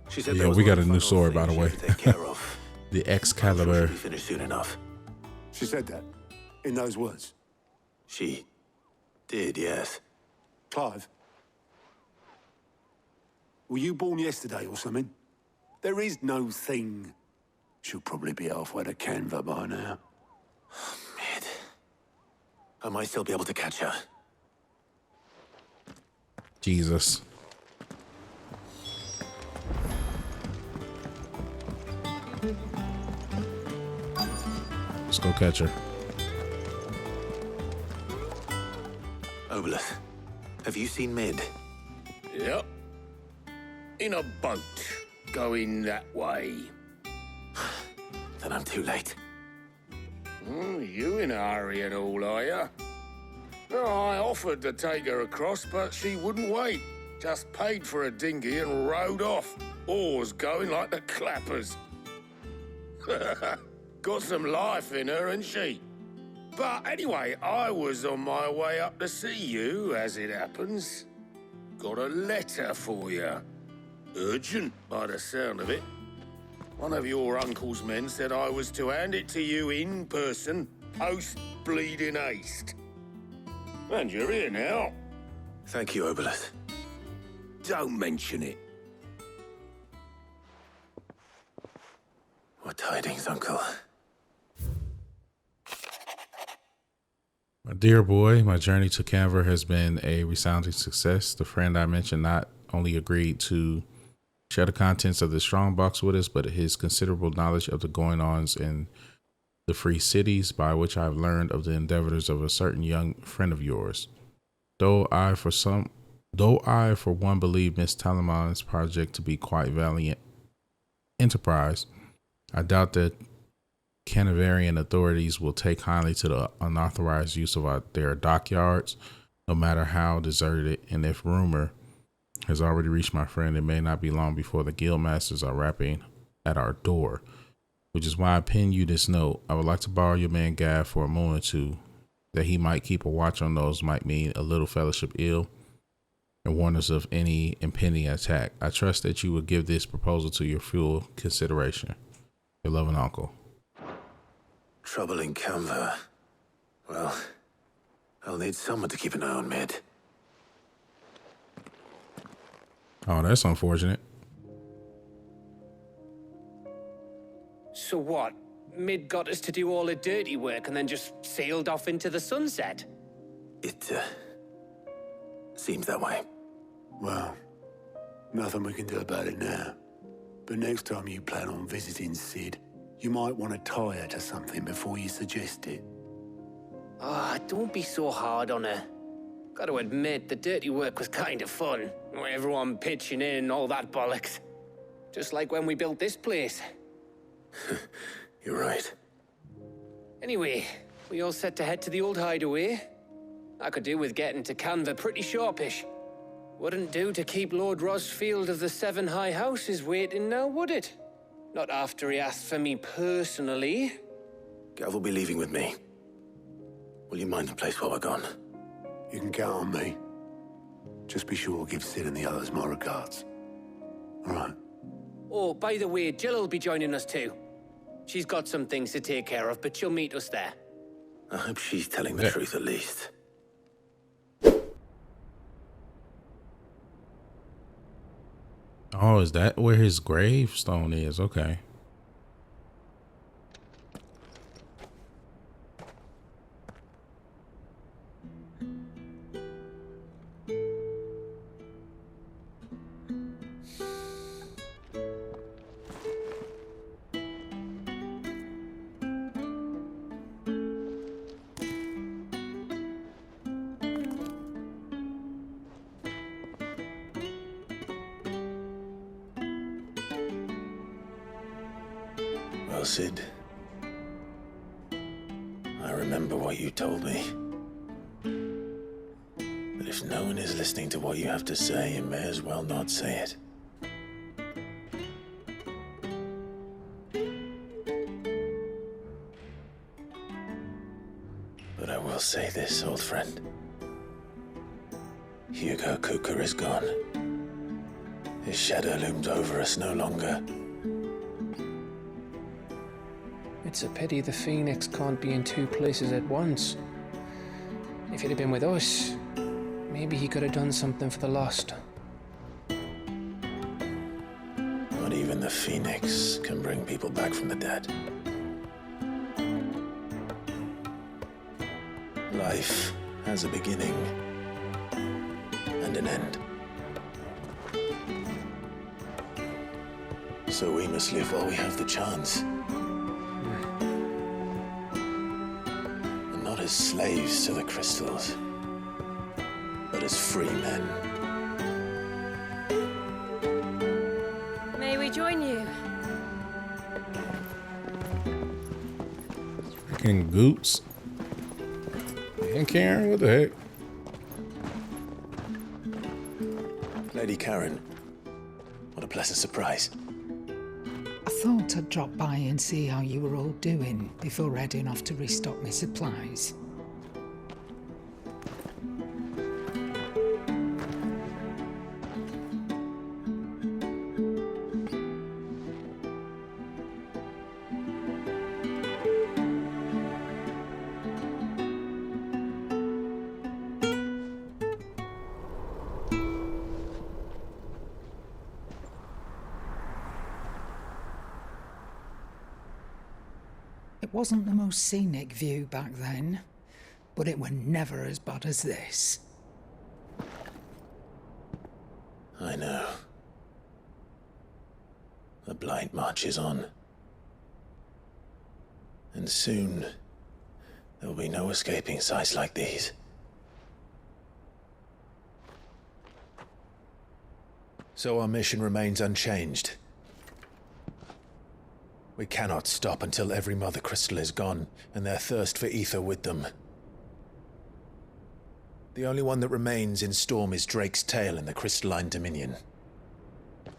She said Yeah, we got a new sword, by the way. Take care of. The Excalibur. She'll be finished soon enough. She said that? In those words? She did, yes. Clive? Were you born yesterday or something? There is no thing. She'll probably be halfway to Canva by now. Mid. I might still be able to catch her. Jesus. Let's go catch her. Obolus, have you seen Mid? Yep. In a boat, going that way. Then I'm too late. You in a hurry and all, are you? No, I offered to take her across, but she wouldn't wait. Just paid for a dinghy and rowed off. Oars going like the clappers. Got some life in her, ain't she? But anyway, I was on my way up to see you, as it happens. Got a letter for you. Urgent, by the sound of it. One of your uncle's men said I was to hand it to you in person, post-bleeding haste. And you're here now. Thank you, Obolus. Don't mention it. What tidings, Uncle? My dear boy, my journey to Canva has been a resounding success. The friend I mentioned not only agreed to share the contents of the strong box with us, but his considerable knowledge of the goings-ons in the free cities, by which I have learned of the endeavors of a certain young friend of yours. Though I for one believe Miss Talamon's project to be quite valiant enterprise, I doubt that Canavarian authorities will take kindly to the unauthorized use of their dockyards, no matter how deserted, and if rumor has already reached my friend, it may not be long before the guild masters are rapping at our door, which is why I penned you this note. I would like to borrow your man Gav for a moment or two, that he might keep a watch on those might mean a little fellowship ill, and warn us of any impending attack. I trust that you will give this proposal to your full consideration. Your loving uncle. Trouble in Canva. Well, I'll need someone to keep an eye on Mid. Oh, that's unfortunate. So what? Mid got us to do all the dirty work and then just sailed off into the sunset? It, seems that way. Well, nothing we can do about it now. But next time you plan on visiting Sid, you might want to tie her to something before you suggest it. Ah, don't be so hard on her. Gotta admit, the dirty work was kind of fun. Everyone pitching in and all that bollocks. Just like when we built this place. You're right. Anyway, we all set to head to the old hideaway. I could do with getting to Canva pretty sharpish. Wouldn't do to keep Lord Rosfield of the Seven High Houses waiting now, would it? Not after he asked for me personally. Gav will be leaving with me. Will you mind the place while we're gone? You can count on me. Just be sure to give Sid and the others my regards. All right. Oh, by the way, Jill will be joining us too. She's got some things to take care of, but she'll meet us there. I hope she's telling the truth at least. Oh, is that where his gravestone is? Okay. Well, Sid, I remember what you told me. But if no one is listening to what you have to say, you may as well not say it. But I will say this, old friend. Hugo Cooker is gone. His shadow looms over us no longer. It's a pity the Phoenix can't be in two places at once. If he'd have been with us, maybe he could have done something for the lost. Not even the Phoenix can bring people back from the dead. Life has a beginning and an end. So we must live while we have the chance. And not as slaves to the crystals, but as free men. May we join you? Freaking Goots. And Karen, what the heck? Lady Karen, what a pleasant surprise. I thought I'd drop by and see how you were all doing before heading off to restock my supplies. It wasn't the most scenic view back then, but it were never as bad as this. I know. The Blight marches on. And soon, there will be no escaping sights like these. So our mission remains unchanged. We cannot stop until every Mother Crystal is gone, and their thirst for ether with them. The only one that remains in Storm is Drake's tail in the Crystalline Dominion.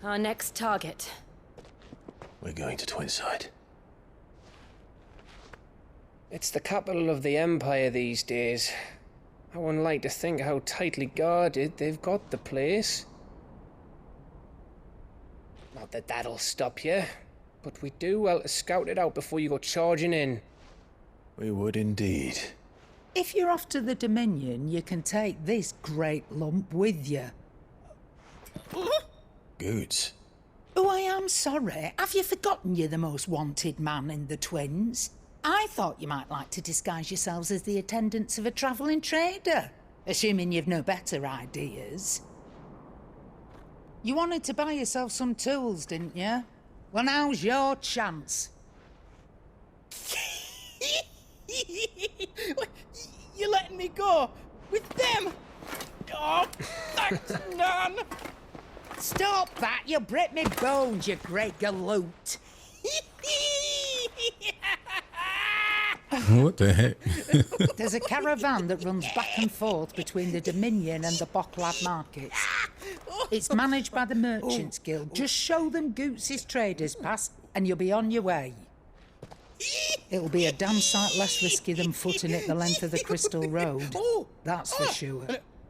Our next target. We're going to Twinside. It's the capital of the Empire these days. I wouldn't like to think how tightly guarded they've got the place. Not that that'll stop you, but we do well to scout it out before you go charging in. We would indeed. If you're off to the Dominion, you can take this great lump with you. Goots. Oh, I am sorry. Have you forgotten you're the most wanted man in the Twins? I thought you might like to disguise yourselves as the attendants of a travelling trader, assuming you've no better ideas. You wanted to buy yourself some tools, didn't you? Well, now's your chance. You're letting me go with them? Oh, thanks, Nan. Stop that! You'll break me bones, you great galoot. What the heck? There's a caravan that runs back and forth between the Dominion and the Bocklad markets. It's managed by the Merchants Guild. Just show them Goots' traders pass and you'll be on your way. It'll be a damn sight less risky than footing it the length of the Crystal Road. That's for sure.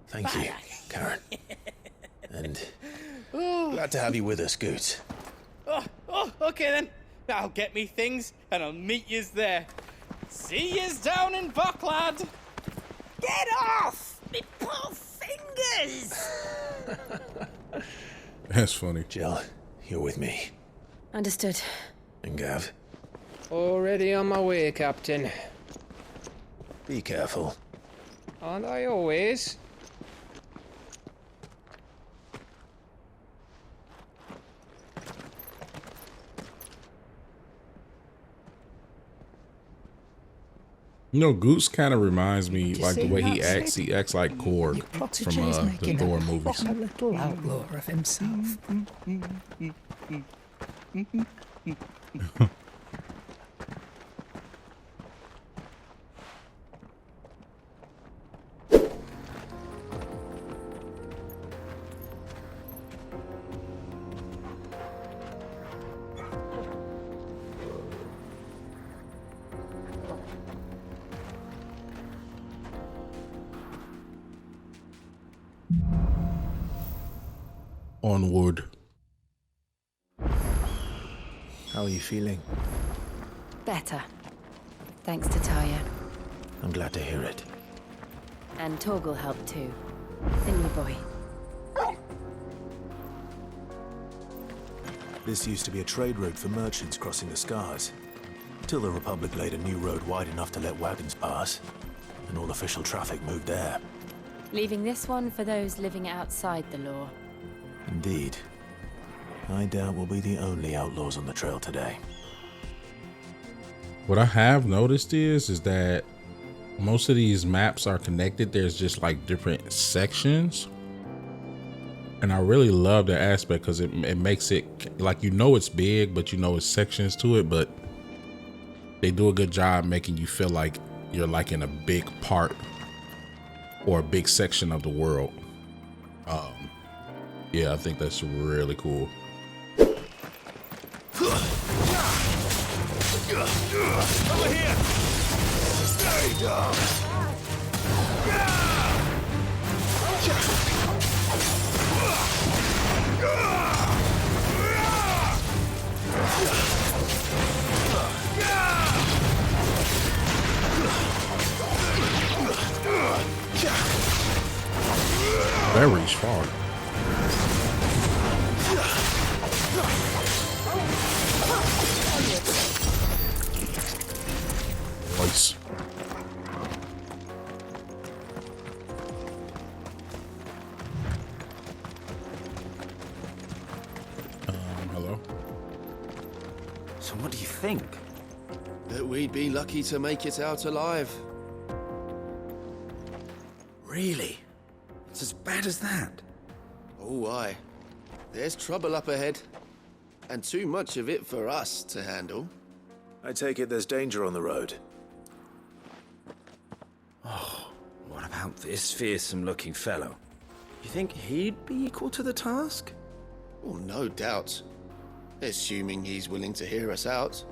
Thank you, Karen. And glad to have you with us, Goots. Okay then. I'll get me things and I'll meet yous there. See yous down in Bocklad. Get off! Me poor fingers! That's funny. Jill, you're with me. Understood. And Gav, Already on my way, Captain. be careful. Aren't I always? You know, Goose kind of reminds me, like the way he that, acts. Sid? He acts like Korg Your protégé from is the making Thor a movies. proper little outlaw of himself. Onward. How are you feeling? Better. Thanks to Taya. I'm glad to hear it. And Torgal helped too. The new boy. This used to be a trade route for merchants crossing the Scars. Till the Republic laid a new road wide enough to let wagons pass, and all official traffic moved there. Leaving this one for those living outside the law. Indeed. I doubt we'll be the only outlaws on the trail today. What I have noticed is that most of these maps are connected. There's just like different sections. And I really love that aspect because it makes it like, you know, it's big, but you know, it's sections to it, but they do a good job making you feel like you're like in a big part or a big section of the world. Yeah, I think that's really cool. Over here! Stay down! That reached far. Nice. Hello? So what do you think? That we'd be lucky to make it out alive. Really? It's as bad as that? Oh, aye. There's trouble up ahead. And too much of it for us to handle. I take it there's danger on the road. Oh, what about this fearsome-looking fellow? You think he'd be equal to the task? Well, no doubt. Assuming he's willing to hear us out.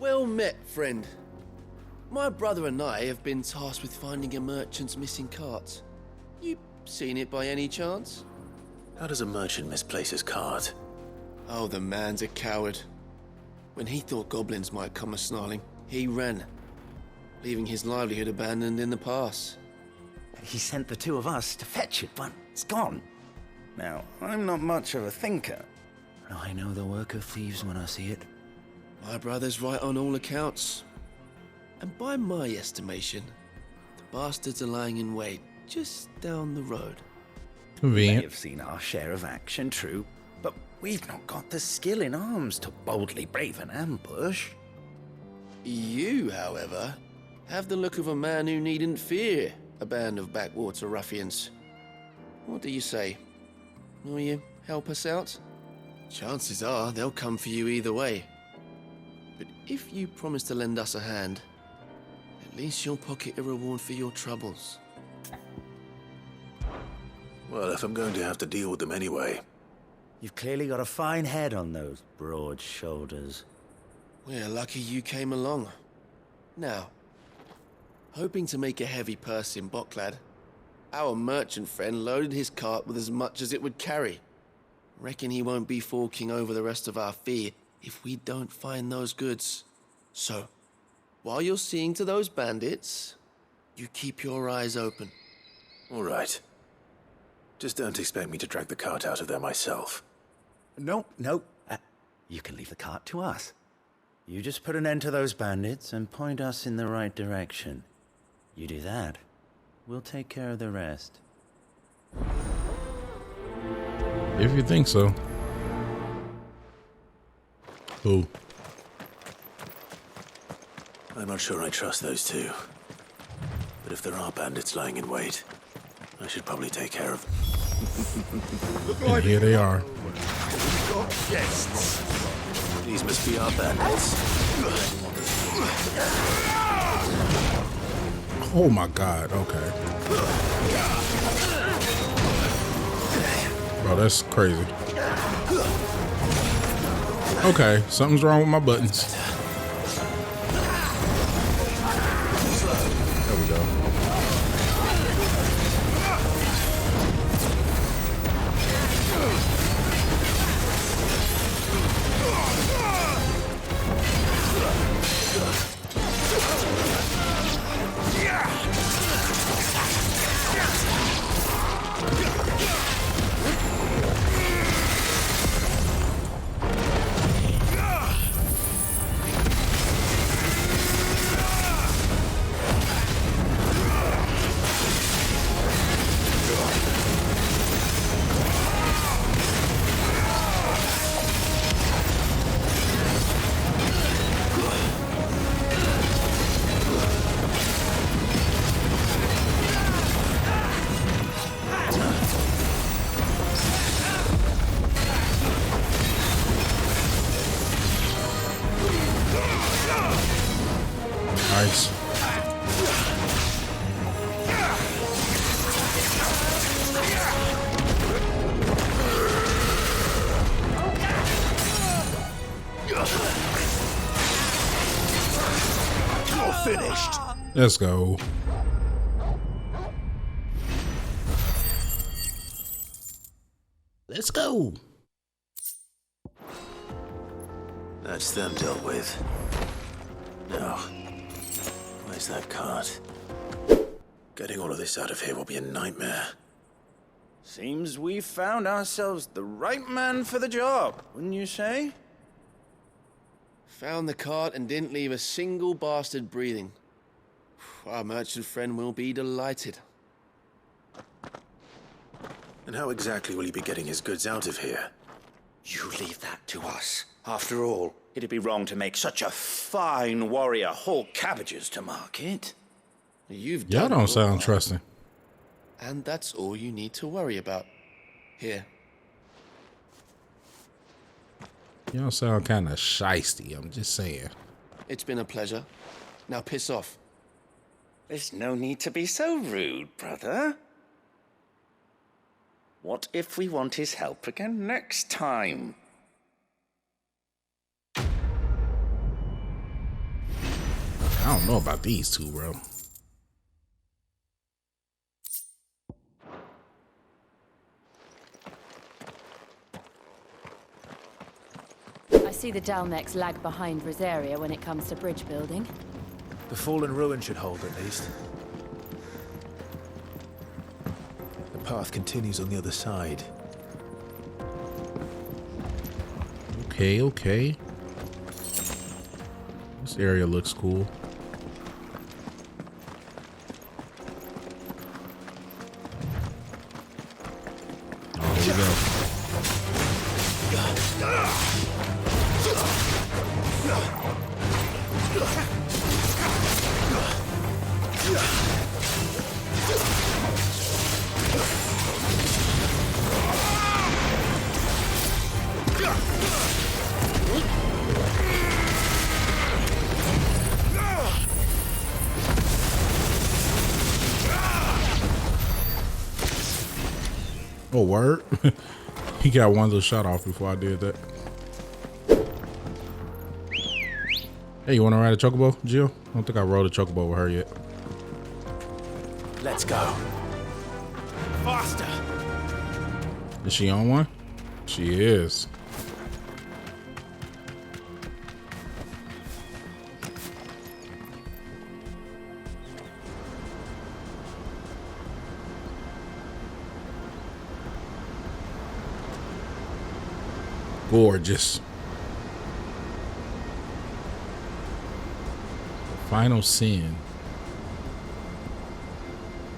Well met, friend. My brother and I have been tasked with finding a merchant's missing cart. You seen it by any chance? How does a merchant misplace his cart? Oh, the man's a coward. When he thought goblins might come a-snarling, he ran, leaving his livelihood abandoned in the pass. He sent the two of us to fetch it, but it's gone. Now, I'm not much of a thinker. I know the work of thieves when I see it. My brother's right on all accounts. And by my estimation, the bastards are lying in wait just down the road. We have seen our share of action, true, but we've not got the skill in arms to boldly brave an ambush. You, however, have the look of a man who needn't fear a band of backwater ruffians. What do you say? Will you help us out? Chances are they'll come for you either way. But if you promise to lend us a hand, at least you'll pocket a reward for your troubles. Well, if I'm going to have to deal with them anyway. You've clearly got a fine head on those broad shoulders. We're lucky you came along. Now, hoping to make a heavy purse in Boklad, our merchant friend loaded his cart with as much as it would carry. Reckon he won't be forking over the rest of our fee if we don't find those goods. So, while you're seeing to those bandits, you keep your eyes open. All right. Just don't expect me to drag the cart out of there myself. No. You can leave the cart to us. You just put an end to those bandits and point us in the right direction. You do that, we'll take care of the rest. If you think so. Who? I'm not sure I trust those two. But if there are bandits lying in wait, I should probably take care of them. And here they are. Guests. These must be our bandits. Oh my God, okay. Bro, that's crazy. Okay, something's wrong with my buttons. There we go. Nice. You're finished. Let's go. Let's go. That's them dealt with. Now, where's that cart? Getting all of this out of here will be a nightmare. Seems we've found ourselves the right man for the job, wouldn't you say? Found the cart and didn't leave a single bastard breathing. Our merchant friend will be delighted. And how exactly will he be getting his goods out of here? You leave that to us. After all, it'd be wrong to make such a fine warrior haul cabbages to market. Y'all don't sound trusting. And that's all you need to worry about. Here. Y'all sound kind of shisty, I'm just saying. It's been a pleasure. Now piss off. There's no need to be so rude, brother. What if we want his help again next time? I don't know about these two, bro. I see the Dalmex lag behind Rosaria when it comes to bridge building. The fallen ruin should hold, at least. The path continues on the other side. Okay, okay. This area looks cool. Oh, here we go. Oh, word. He got one little shot off before I did that. Hey, you want to ride a chocobo, Jill? I don't think I rode a chocobo with her yet. Let's go. Faster. Is she on one? She is. Gorgeous. Final sin.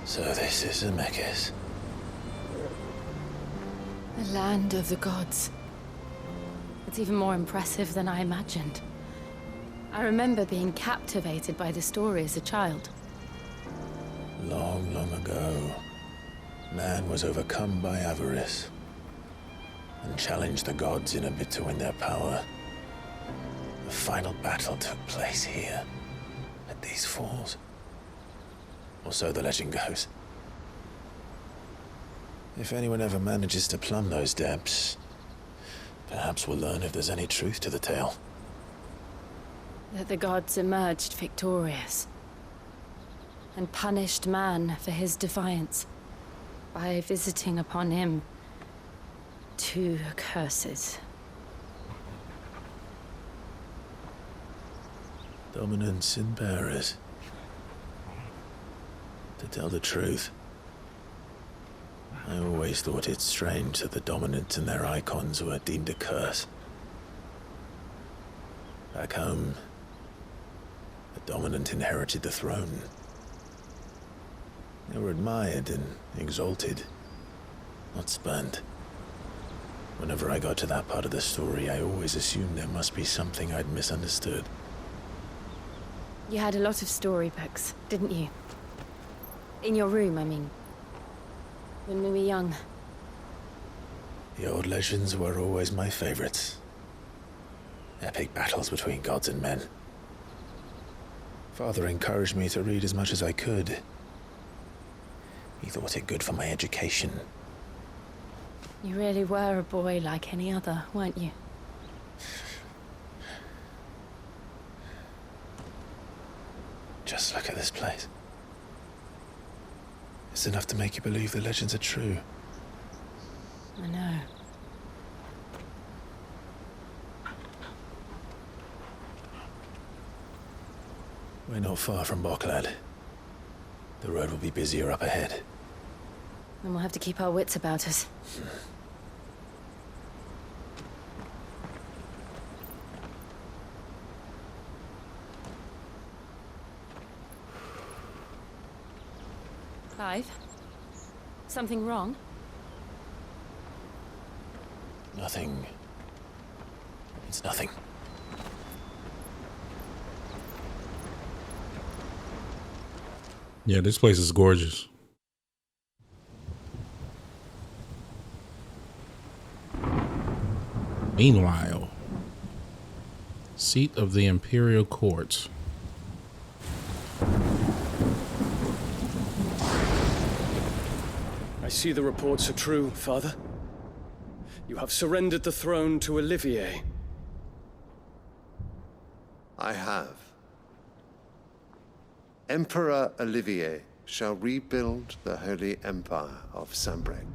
So this is Zemeckis. The land of the gods. It's even more impressive than I imagined. I remember being captivated by the story as a child. Long, long ago, man was overcome by avarice and challenged the gods in a bid to win their power. The final battle took place here, at these falls. Or so the legend goes. If anyone ever manages to plumb those depths, perhaps we'll learn if there's any truth to the tale. That the gods emerged victorious and punished man for his defiance by visiting upon him 2 curses. Dominant sin bearers. To tell the truth, I always thought it strange that the dominant and their icons were deemed a curse. Back home, the dominant inherited the throne. They were admired and exalted, not spurned. Whenever I got to that part of the story, I always assumed there must be something I'd misunderstood. You had a lot of storybooks, didn't you? In your room, I mean. When we were young. The old legends were always my favorites. Epic battles between gods and men. Father encouraged me to read as much as I could. He thought it good for my education. You really were a boy like any other, weren't you? Just look at this place. It's enough to make you believe the legends are true. I know. We're not far from Boklad. The road will be busier up ahead. Then we'll have to keep our wits about us. Clive? Something wrong? Nothing. It's nothing. Yeah, this place is gorgeous. Meanwhile, seat of the Imperial Court. I see the reports are true, Father. You have surrendered the throne to Olivier. I have. Emperor Olivier shall rebuild the Holy Empire of Sanbreque.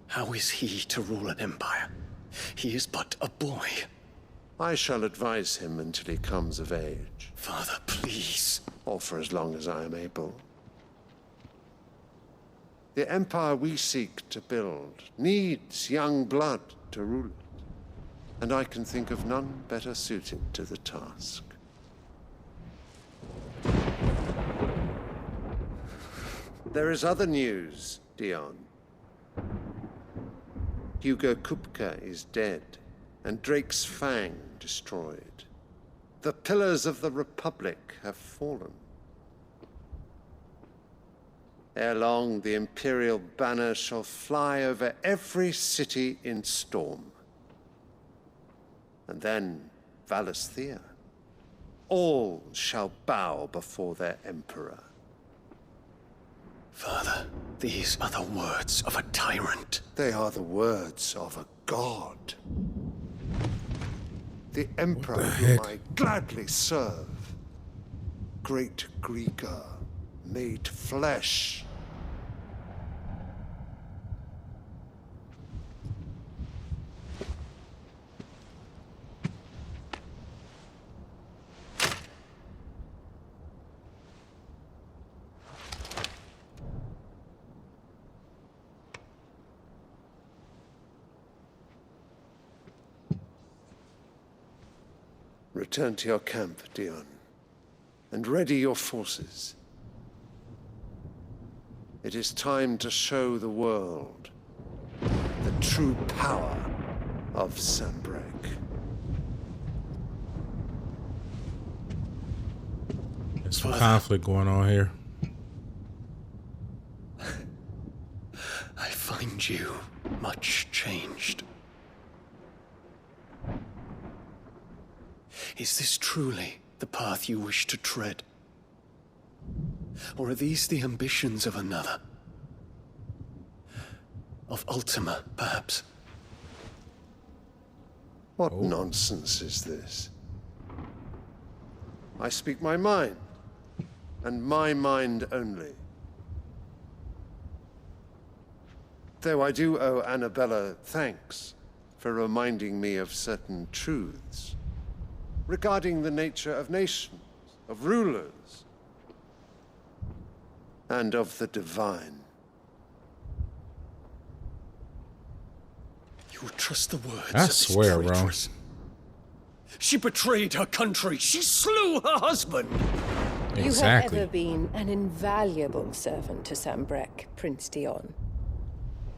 How is he to rule an empire? He is but a boy. I shall advise him until he comes of age. Father, please. Or for as long as I am able. The empire we seek to build needs young blood to rule it, and I can think of none better suited to the task. There is other news, Dion. Hugo Kupka is dead, and Drake's Fang destroyed. The pillars of the Republic have fallen. Ere long, the Imperial banner shall fly over every city in Storm. And then Valisthea. All shall bow before their Emperor. Father, these are the words of a tyrant. They are the words of a god. The Emperor whom I gladly serve. Great Greeker, made flesh. Return to your camp, Dion, and ready your forces. It is time to show the world the true power of Sanbreque. There's some conflict going on here. I find you much changed. Is this truly the path you wish to tread? Or are these the ambitions of another? Of Ultima, perhaps? What nonsense is this? I speak my mind, and my mind only. Though I do owe Annabella thanks for reminding me of certain truths regarding the nature of nations, of rulers, and of the divine. You would trust the words I of this swear, bro. traitress. She betrayed her country. She slew her husband. You have ever been an invaluable servant to Sanbreque, Prince Dion.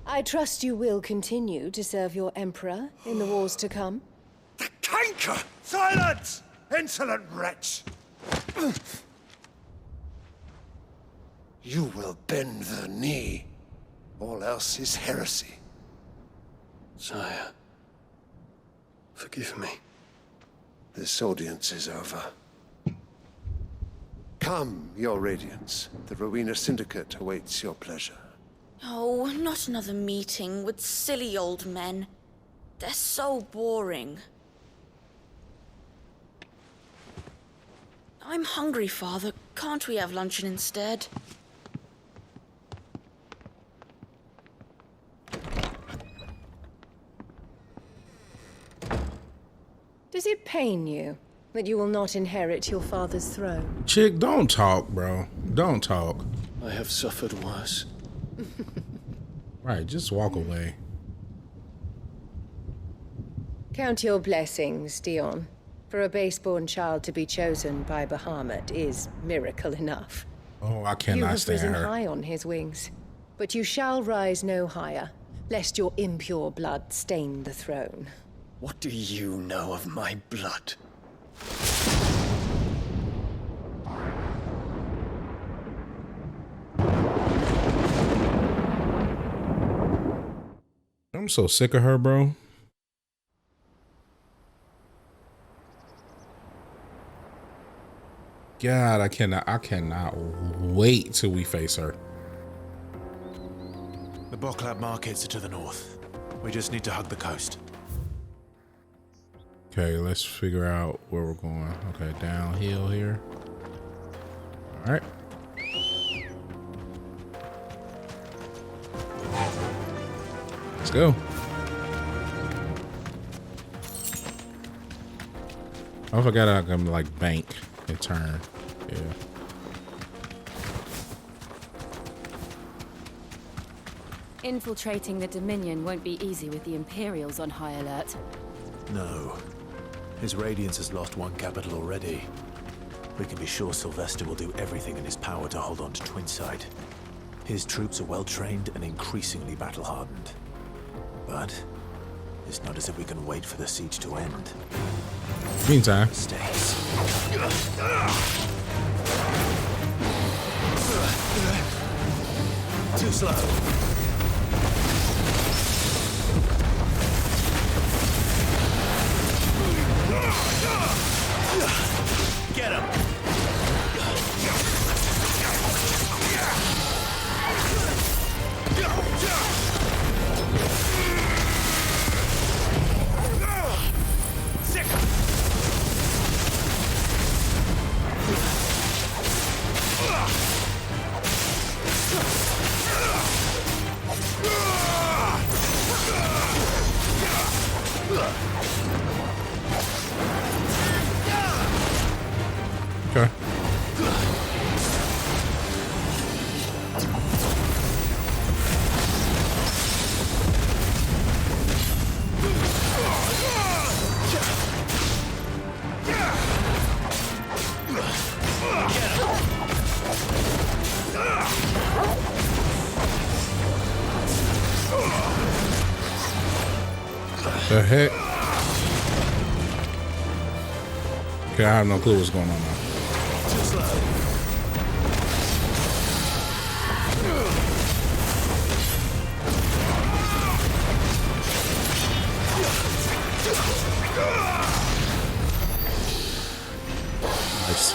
I trust you will continue to serve your Emperor in the wars to come. Canker! Silence! Insolent wretch! You will bend the knee. All else is heresy. Sire, forgive me. This audience is over. Come, your Radiance. The Rowena Syndicate awaits your pleasure. Oh, not another meeting with silly old men. They're so boring. I'm hungry, Father. Can't we have luncheon instead? Does it pain you that you will not inherit your father's throne? Chick, don't talk, bro. Don't talk. I have suffered worse. Right, just walk away. Count your blessings, Dion. For a base-born child to be chosen by Bahamut is miracle enough. Oh, I You cannot have risen stand her. high on his wings, but you shall rise no higher, lest your impure blood stain the throne. What do you know of my blood? I'm so sick of her, bro. God, I cannot wait till we face her. The Boklab markets are to the north. We just need to hug the coast. Okay, let's figure out where we're going. Okay, downhill here. All right. Let's go. I forgot I can like bank and turn. Yeah. Infiltrating the Dominion won't be easy with the Imperials on high alert. No. His Radiance has lost one capital already. We can be sure Sylvester will do everything in his power to hold on to Twinside. His troops are well-trained and increasingly battle-hardened. But it's not as if we can wait for the siege to end. Meantime. Mistakes. Too slow. Get him! Okay. The heck? Okay, I have no clue what's going on now. Too slow. Nice.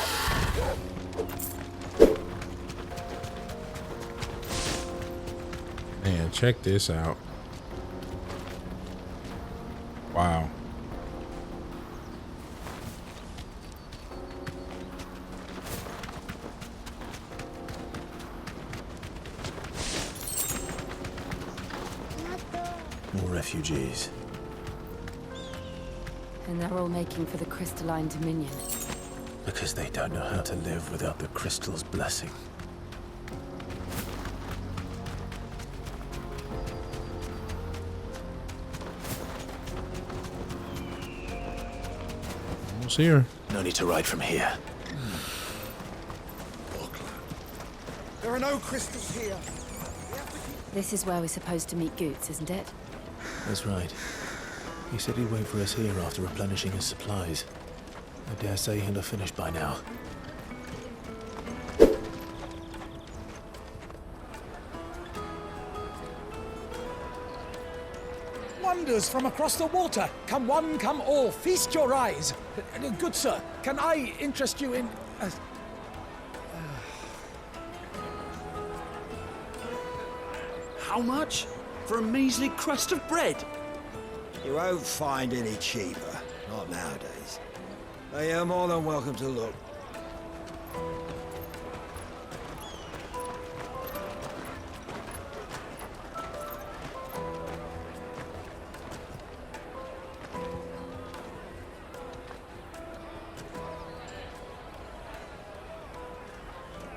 Man, check this out. Wow. More refugees. And they're all making for the Crystalline Dominion. Because they don't know how to live without the crystal's blessing. Almost here. No need to ride from here. There are no crystals here. This is where we're supposed to meet Goots, isn't it? That's right. He said he'd wait for us here after replenishing his supplies. I dare say he'll have finished by now. Wonders from across the water. Come one, come all. Feast your eyes. Good sir, can I interest you in... How much? For a measly crust of bread? You won't find any cheaper. Not nowadays. But you're more than welcome to look.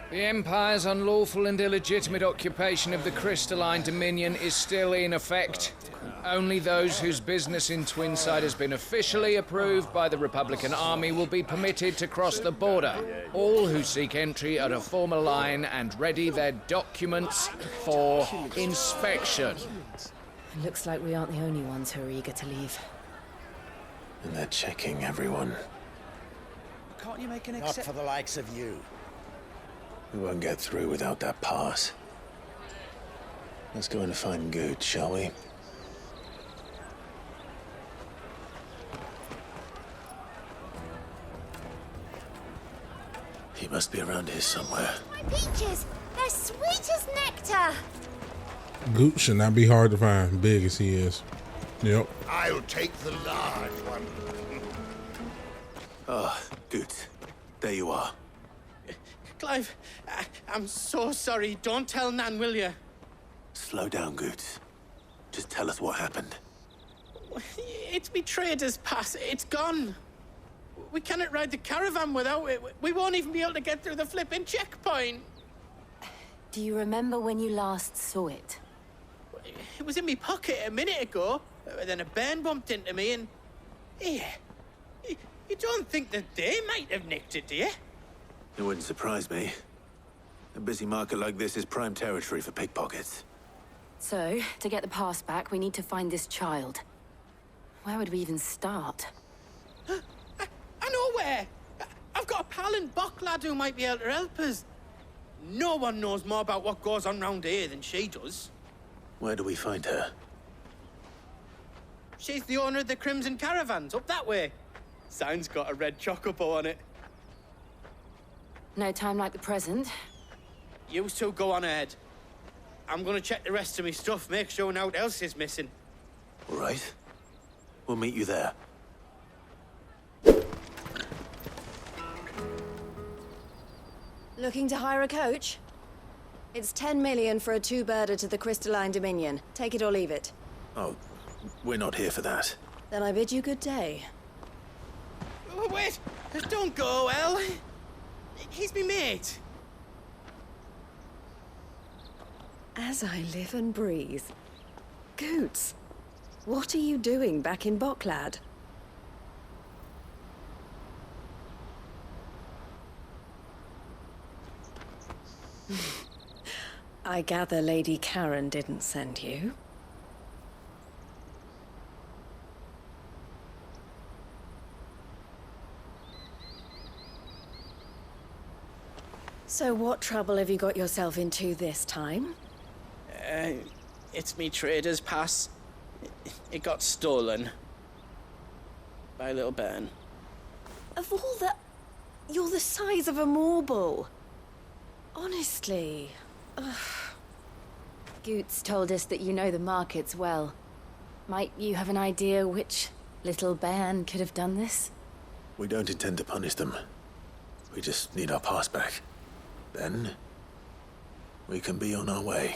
The Empire's unlawful and illegitimate occupation of the Crystalline Dominion is still in effect. Only those whose business in Twinside has been officially approved by the Republican Army will be permitted to cross the border. All who seek entry are to form a line and ready their documents for inspection. It looks like we aren't the only ones who are eager to leave. And they're checking everyone. Can't you make an Not for the likes of you. We won't get through without that pass. Let's go and find Good, shall we? He must be around here somewhere. My peaches! They're sweet as nectar! Goot should not be hard to find, big as he is. Yep. I'll take the large one. Ah, Good. There you are. Clive, I'm so sorry. Don't tell Nan, will you? Slow down, Good. Just tell us what happened. It's betrayed us, pass. It's gone. We cannot ride the caravan without it. We won't even be able to get through the flipping checkpoint. Do you remember when you last saw it? was in my pocket a minute ago. Then a bairn bumped into me and... Here. You don't think that they might have nicked it, do you? It wouldn't surprise me. A busy market like this is prime territory for pickpockets. So, to get the pass back, we need to find this child. Where would we even start? I know where! I've got a pal in Bocklad who might be able to help us. No one knows more about what goes on round here than she does. Where do we find her? She's the owner of the Crimson Caravans, up that way. Sign's got a red chocobo on it. No time like the present. You two go on ahead. I'm gonna check the rest of my stuff, make sure nothing else is missing. All right. We'll meet you there. Looking to hire a coach? It's 10 million for a two-birder to the Crystalline Dominion. Take it or leave it. Oh, we're not here for that. Then I bid you good day. Oh, wait! Don't go, El. He's me mate. As I live and breathe. Goots, what are you doing back in Bocklad? I gather Lady Karen didn't send you. So what trouble have you got yourself into this time? It's me trader's pass. It got stolen. By a little bairn. Of all the... You're the size of a marble. Honestly. Ugh. Goots told us that you know the markets well. Might you have an idea which little bairn could have done this? We don't intend to punish them. We just need our pass back. Then, we can be on our way.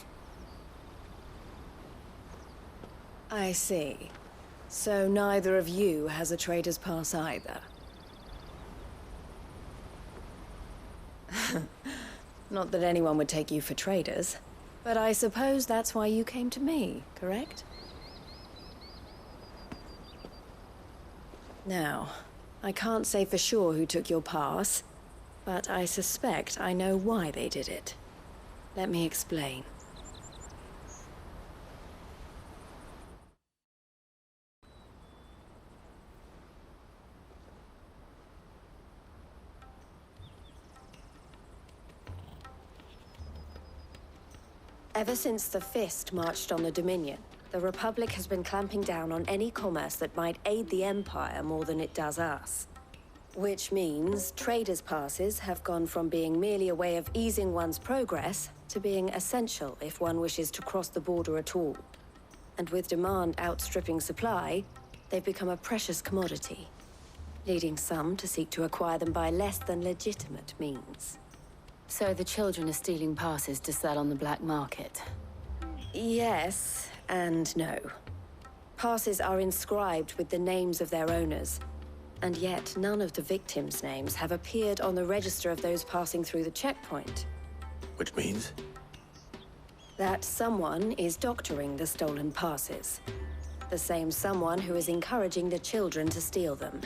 I see. So neither of you has a trader's pass either. Not that anyone would take you for traders, but I suppose that's why you came to me, correct? Now, I can't say for sure who took your pass, but I suspect I know why they did it. Let me explain. Ever since the Fist marched on the Dominion, the Republic has been clamping down on any commerce that might aid the Empire more than it does us. Which means traders' passes have gone from being merely a way of easing one's progress to being essential if one wishes to cross the border at all. And with demand outstripping supply, they've become a precious commodity, leading some to seek to acquire them by less than legitimate means. So the children are stealing passes to sell on the black market? Yes and no. Passes are inscribed with the names of their owners, and yet none of the victims' names have appeared on the register of those passing through the checkpoint. Which means? That someone is doctoring the stolen passes. The same someone who is encouraging the children to steal them.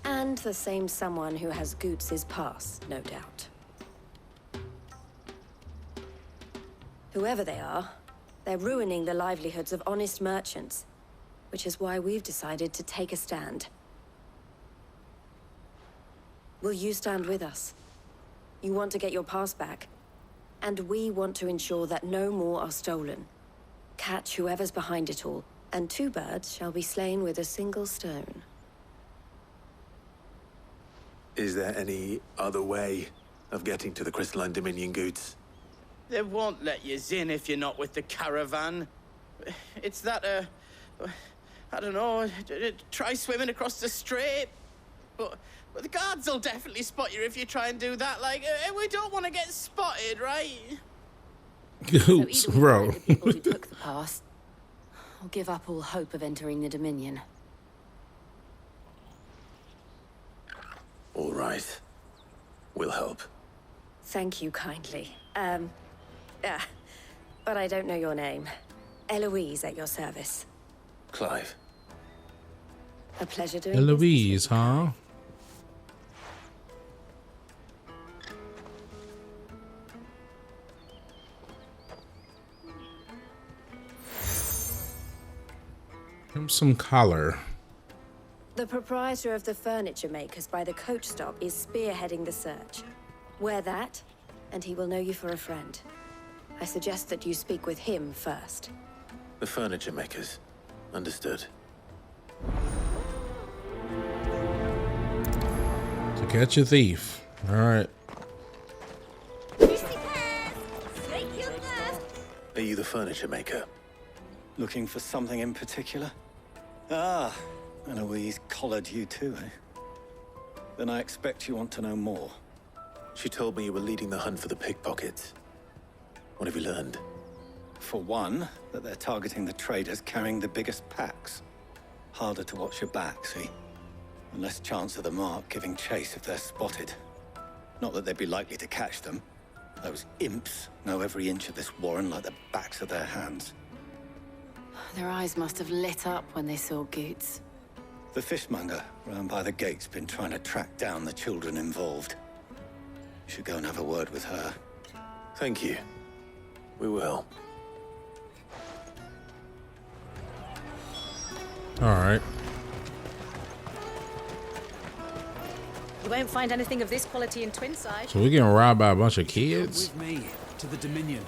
And the same someone who has Goots' pass, no doubt. Whoever they are, they're ruining the livelihoods of honest merchants, which is why we've decided to take a stand. Will you stand with us? You want to get your pass back, and we want to ensure that no more are stolen. Catch whoever's behind it all, and two birds shall be slain with a single stone. Is there any other way of getting to the Crystalline Dominion, Goots? They won't let you in if you're not with the caravan. It's that, I don't know, try swimming across the strait. But the guards will definitely spot you if you try and do that. Like, we don't want to get spotted, right? Goots, so bro. The people who took the pass, or give up all hope of entering the Dominion. All right. We'll help. Thank you kindly. But I don't know your name. Eloise at your service. Clive. A pleasure doing Eloise, huh? Give him some color. The proprietor of the furniture makers by the coach stop is spearheading the search. Wear that, and he will know you for a friend. I suggest that you speak with him first. The furniture makers. Understood. To catch a thief. All right. Are you the furniture maker? Looking for something in particular? Ah, Eloise collared you too, eh? Then I expect you want to know more. She told me you were leading the hunt for the pickpockets. What have you learned? For one, that they're targeting the traders carrying the biggest packs. Harder to watch your back, see? And less chance of the mark giving chase if they're spotted. Not that they'd be likely to catch them. Those imps know every inch of this warren like the backs of their hands. Their eyes must have lit up when they saw Goots. The fishmonger round by the gate's been trying to track down the children involved. You should go and have a word with her. Thank you. We will. All right. You won't find anything of this quality in Twinside. So we're getting robbed by a bunch of kids? With me to the Dominion.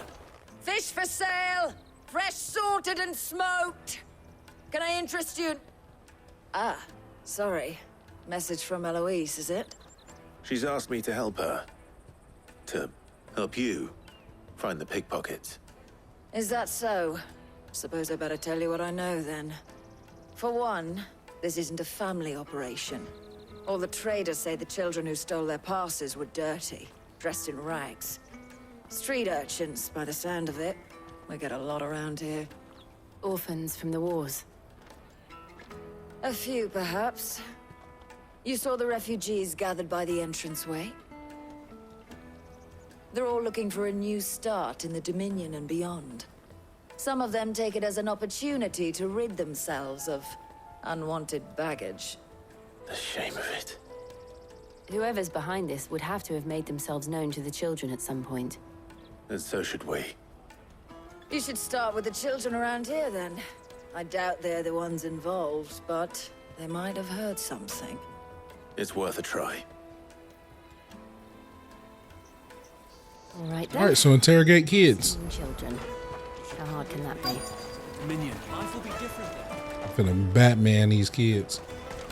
Fish for sale! Fresh sorted and smoked! Can I interest you? Ah, sorry. Message from Eloise, is it? She's asked me to help her. To help you find the pickpockets. Is that so? Suppose I better tell you what I know then. For one, this isn't a family operation. All the traders say the children who stole their passes were dirty, dressed in rags. Street urchins, by the sound of it. We get a lot around here. Orphans from the wars. A few, perhaps. You saw the refugees gathered by the entranceway? They're all looking for a new start in the Dominion and beyond. Some of them take it as an opportunity to rid themselves of unwanted baggage. The shame of it. Whoever's behind this would have to have made themselves known to the children at some point. And so should we. You should start with the children around here, then. I doubt they're the ones involved, but they might have heard something. It's worth a try. All right, then. All right, so interrogate kids. Children. How hard can that be? Dominion. Life will be different then. I'm finna Batman these kids.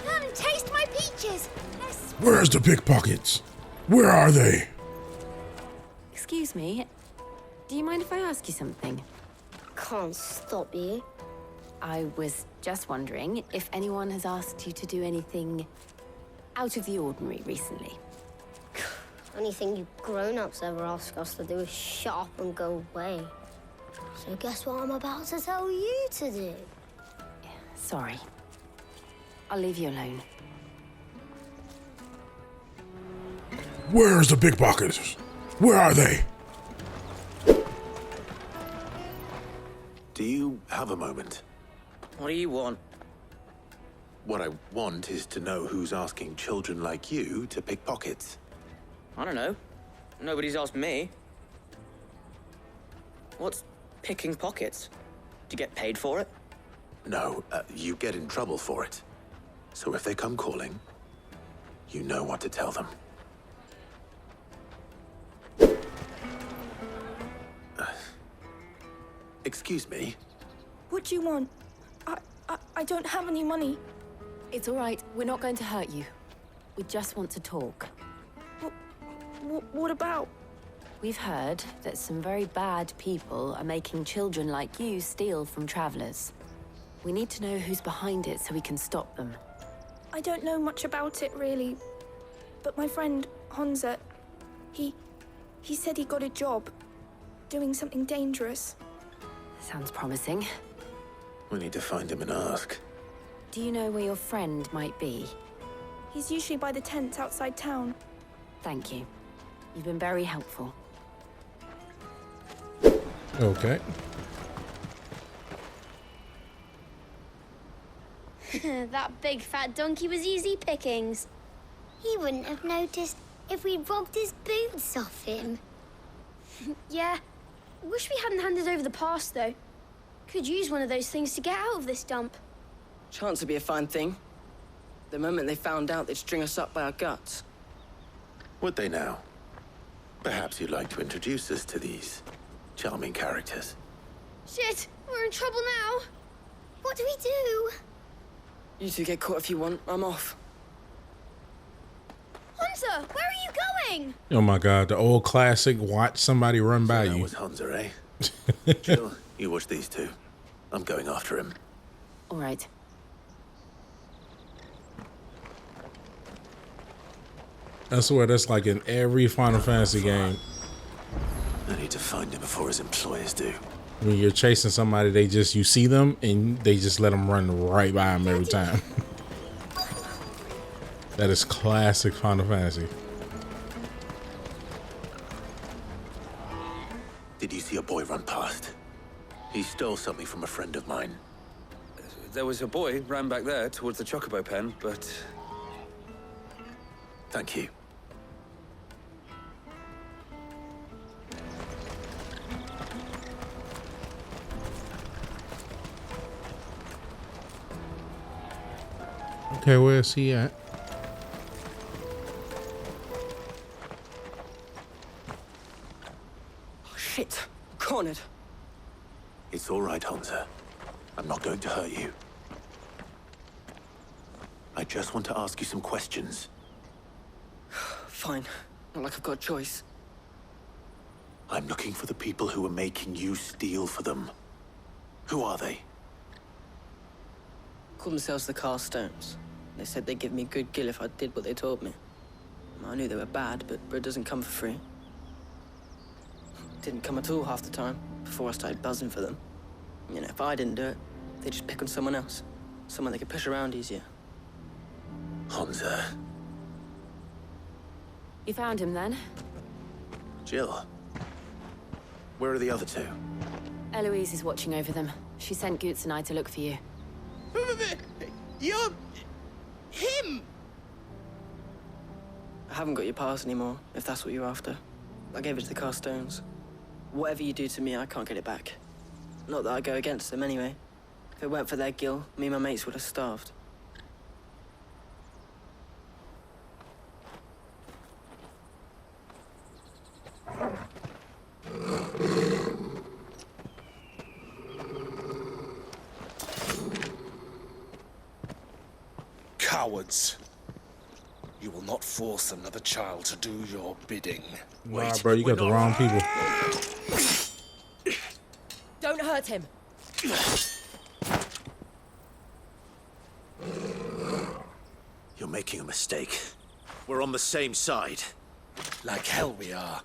Come taste my peaches. Where's the pickpockets? Where are they? Excuse me. Do you mind if I ask you something? Can't stop you. I was just wondering if anyone has asked you to do anything out of the ordinary recently. Anything you grown-ups ever ask us to do is shut up and go away. So guess what I'm about to tell you to do? Sorry. I'll leave you alone. Where's the pickpockets? Where are they? Do you have a moment? What do you want? What I want is to know who's asking children like you to pick pockets. I don't know. Nobody's asked me. What's picking pockets? Do you get paid for it? No, you get in trouble for it. So if they come calling, you know what to tell them. Excuse me? What do you want? I don't have any money. It's all right. We're not going to hurt you. We just want to talk. What about? We've heard that some very bad people are making children like you steal from travelers. We need to know who's behind it so we can stop them. I don't know much about it, really. But my friend, Honza, he said he got a job doing something dangerous. Sounds promising. We need to find him and ask. Do you know where your friend might be? He's usually by the tents outside town. Thank you. You've been very helpful. Okay. That big fat donkey was easy pickings. He wouldn't have noticed if we'd robbed his boots off him. Yeah. Wish we hadn't handed over the pass, though. Could use one of those things to get out of this dump. Chance would be a fine thing. The moment they found out, they'd string us up by our guts. Would they now? Perhaps you'd like to introduce us to these charming characters. Shit! We're in trouble now! What do we do? You two get caught if you want. I'm off. Hunter, where are you going? Oh my God, the old classic, watch somebody run by That you. was Hunter, eh? Jill, you watch these two. I'm going after him. All right. I swear that's like in every Final Fantasy game. I need to find him before his employers do. When you're chasing somebody, you see them and they just let them run right by them every time. That is classic Final Fantasy. Did you see a boy run past? He stole something from a friend of mine. There was a boy ran back there towards the Chocobo pen, but... Thank you. Okay, where's he at? Oh, shit. Cornered. It's all right, Hunter. I'm not going to hurt you. I just want to ask you some questions. Fine. Not like I've got a choice. I'm looking for the people who are making you steal for them. Who are they? Called themselves the Carstones. They said they'd give me good gill if I did what they told me. I knew they were bad, but bread doesn't come for free. Didn't come at all half the time, before I started buzzing for them. You know, if I didn't do it, they'd just pick on someone else. Someone they could push around easier. Hunter. You found him then? Jill. Where are the other two? Eloise is watching over them. She sent Goots and I to look for you. You're... him! I haven't got your pass anymore, if that's what you're after. I gave it to the Carstones. Whatever you do to me, I can't get it back. Not that I go against them anyway. If it weren't for their gill, me and my mates would have starved. Cowards. You will not force another child to do your bidding. Wow, bro, you got the wrong people. Don't hurt him. You're making a mistake. We're on the same side. Like hell we are.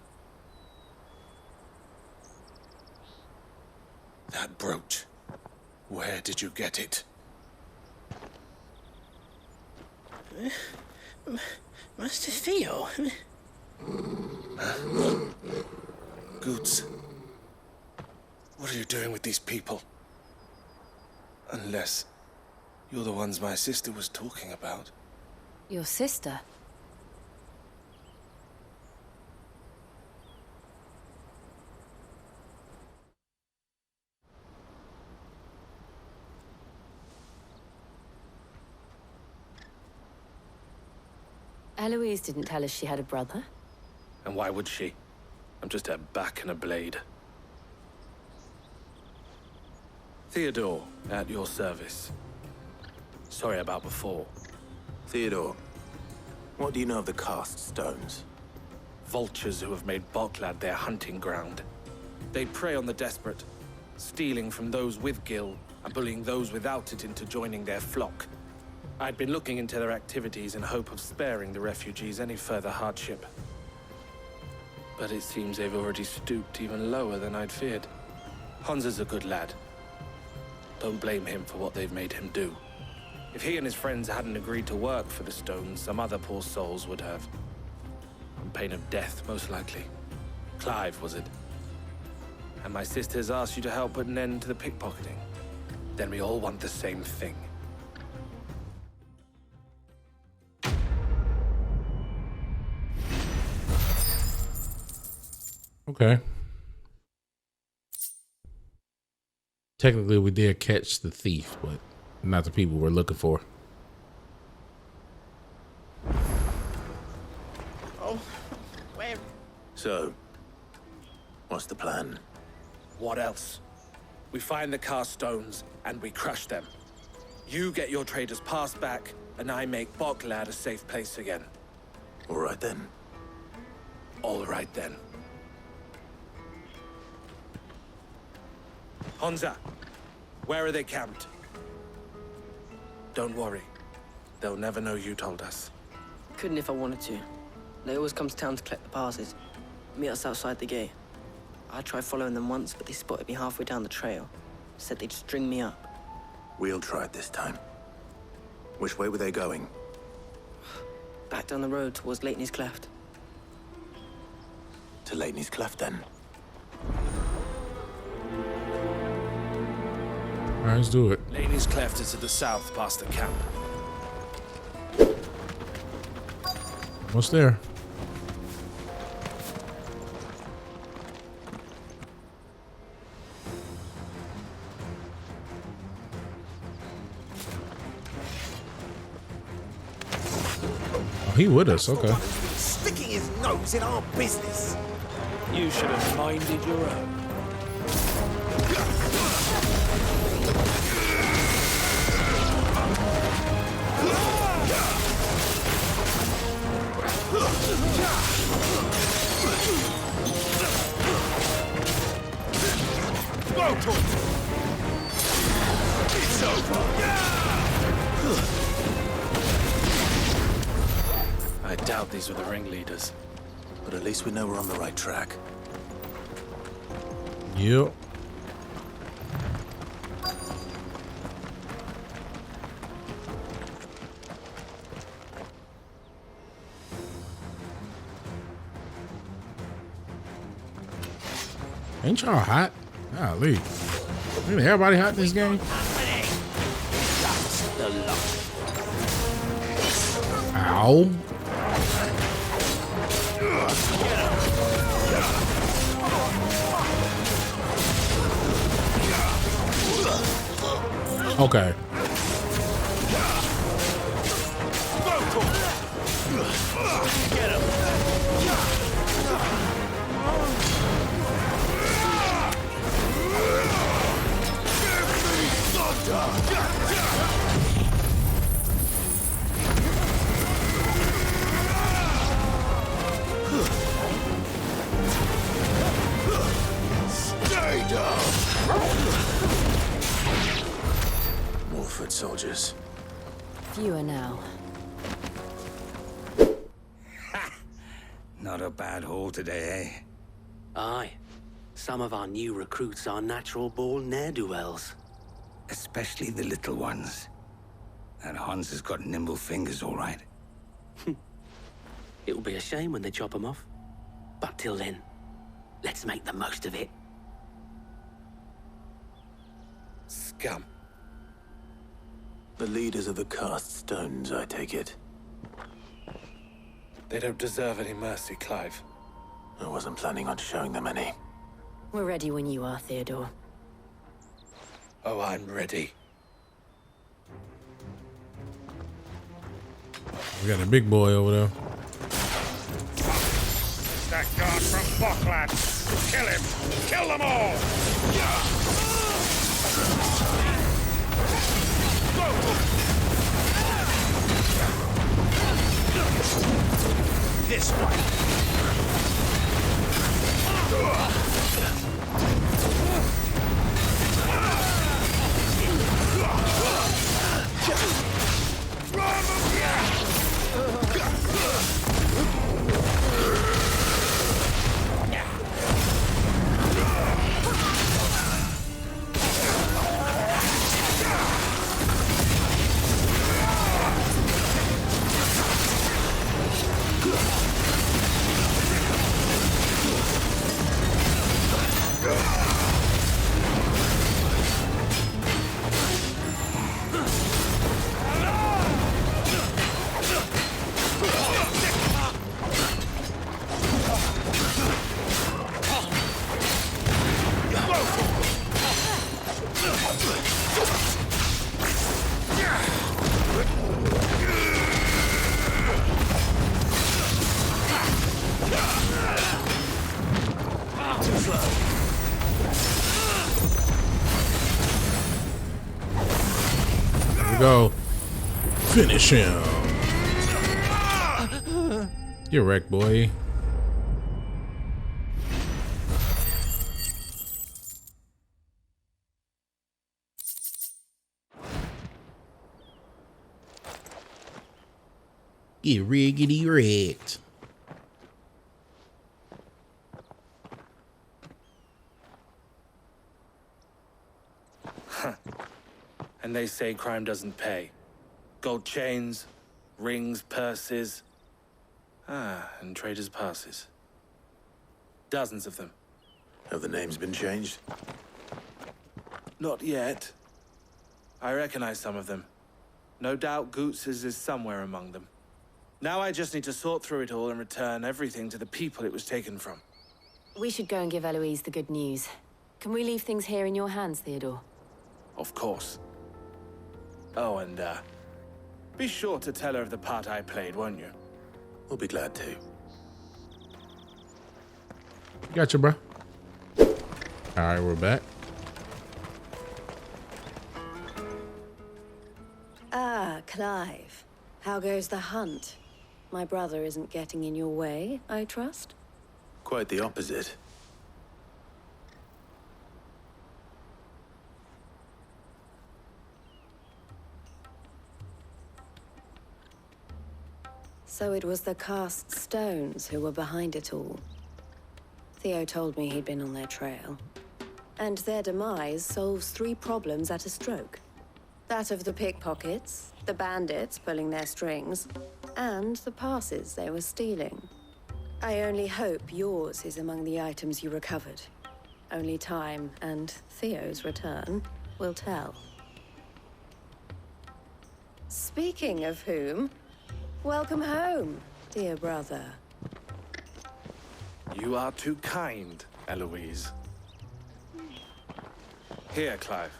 That brooch. Where did you get it? Master Theo? Goots. What are you doing with these people? Unless you're the ones my sister was talking about. Your sister? Eloise didn't tell us she had a brother. And why would she? I'm just her back and a blade. Theodore, at your service. Sorry about before. Theodore, what do you know of the cast stones? Vultures who have made Boklad their hunting ground. They prey on the desperate, stealing from those with gill and bullying those without it into joining their flock. I'd been looking into their activities in hope of sparing the refugees any further hardship. But it seems they've already stooped even lower than I'd feared. Hansa's a good lad. Don't blame him for what they've made him do. If he and his friends hadn't agreed to work for the stones, some other poor souls would have. On pain of death, most likely. Clive, was it? And my sisters asked you to help put an end to the pickpocketing. Then we all want the same thing. Okay. Technically, we did catch the thief, but not the people we're looking for. Oh, where? So, what's the plan? What else? We find the cast stones and we crush them. You get your trader's pass back, and I make Boklad a safe place again. All right then. All right then. Honza, where are they camped? Don't worry. They'll never know you told us. Couldn't if I wanted to. They always come to town to collect the passes. Meet us outside the gate. I tried following them once, but they spotted me halfway down the trail. Said they'd string me up. We'll try it this time. Which way were they going? Back down the road towards Lateney's Cleft. To Lateney's Cleft, then. All right, let's do it. Lateney's Cleft is to the south, past the camp. What's there? Oh, he with us, okay. Sticking his nose in our business. You should have minded your own. It's over. I doubt these were the ringleaders. But at least we know we're on the right track. Yep. Ain't y'all hot? Golly. Ain't everybody hot in this game? Ow. Okay. Stay down. More foot soldiers. Fewer now. Not a bad haul today, eh? Aye. Some of our new recruits are natural-born ne'er-do-wells. Especially the little ones. That Hans has got nimble fingers, all right. It'll be a shame when they chop them off. But till then, let's make the most of it. Scum. The leaders of the cast stones, I take it. They don't deserve any mercy, Clive. I wasn't planning on showing them any. We're ready when you are, Theodore. Oh, I'm ready. We got a big boy over there. That guard from Boklad. Kill him. Kill them all. This way. we go. Finish him. You're wrecked, boy. Get riggedy wrecked. And they say crime doesn't pay. Gold chains, rings, purses. And traders' passes. Dozens of them. Have the names been changed? Not yet. I recognize some of them. No doubt Goots's is somewhere among them. Now I just need to sort through it all and return everything to the people it was taken from. We should go and give Eloise the good news. Can we leave things here in your hands, Theodore? Of course. Oh, and, be sure to tell her of the part I played, won't you? We'll be glad to. Gotcha, bro. All right, we're back. Ah, Clive. How goes the hunt? My brother isn't getting in your way, I trust? Quite the opposite. So it was the cast stones who were behind it all. Theo told me he'd been on their trail. And their demise solves 3 problems at a stroke. That of the pickpockets, the bandits pulling their strings, and the passes they were stealing. I only hope yours is among the items you recovered. Only time and Theo's return will tell. Speaking of whom, welcome home, dear brother. You are too kind, Eloise. Here, Clive.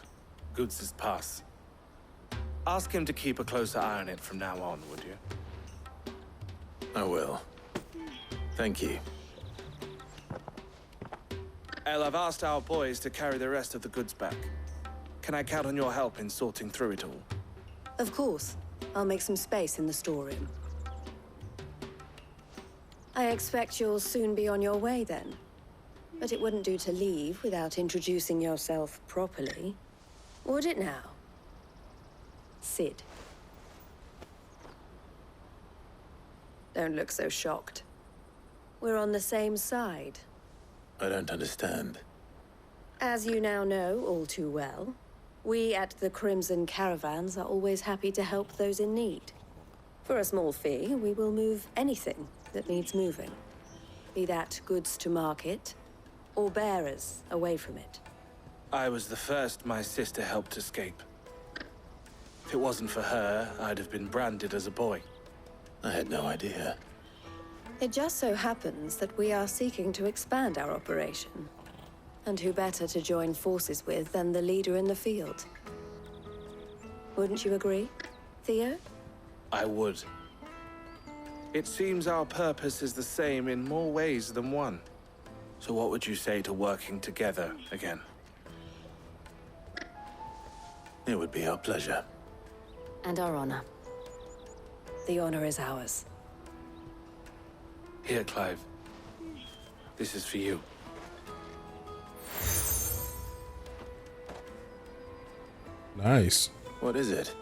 Goots's pass. Ask him to keep a closer eye on it from now on, would you? I will. Thank you. El, I've asked our boys to carry the rest of the goods back. Can I count on your help in sorting through it all? Of course. I'll make some space in the storeroom. I expect you'll soon be on your way then. But it wouldn't do to leave without introducing yourself properly. Would it now? Sid. Don't look so shocked. We're on the same side. I don't understand. As you now know all too well, we at the Crimson Caravans are always happy to help those in need. For a small fee, we will move anything that needs moving. Be that goods to market, or bearers away from it. I was the first my sister helped escape. If it wasn't for her, I'd have been branded as a boy. I had no idea. It just so happens that we are seeking to expand our operation. And who better to join forces with than the leader in the field? Wouldn't you agree, Theo? I would. It seems our purpose is the same in more ways than one. So what would you say to working together again? It would be our pleasure. And our honor. The honor is ours. Here, Clive. This is for you. Nice. What is it?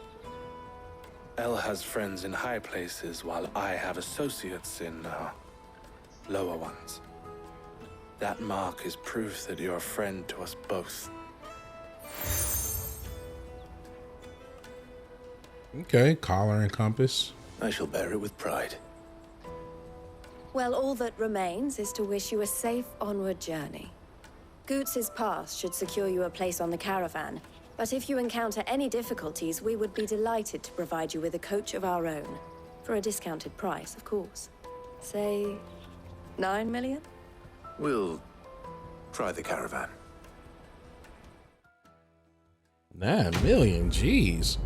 El has friends in high places, while I have associates in, lower ones. That mark is proof that you're a friend to us both. Okay, collar and compass. I shall bear it with pride. Well, all that remains is to wish you a safe onward journey. Goots's pass should secure you a place on the caravan, but if you encounter any difficulties, we would be delighted to provide you with a coach of our own. For a discounted price, of course. Say, 9 million? We'll try the caravan. 9 million, jeez.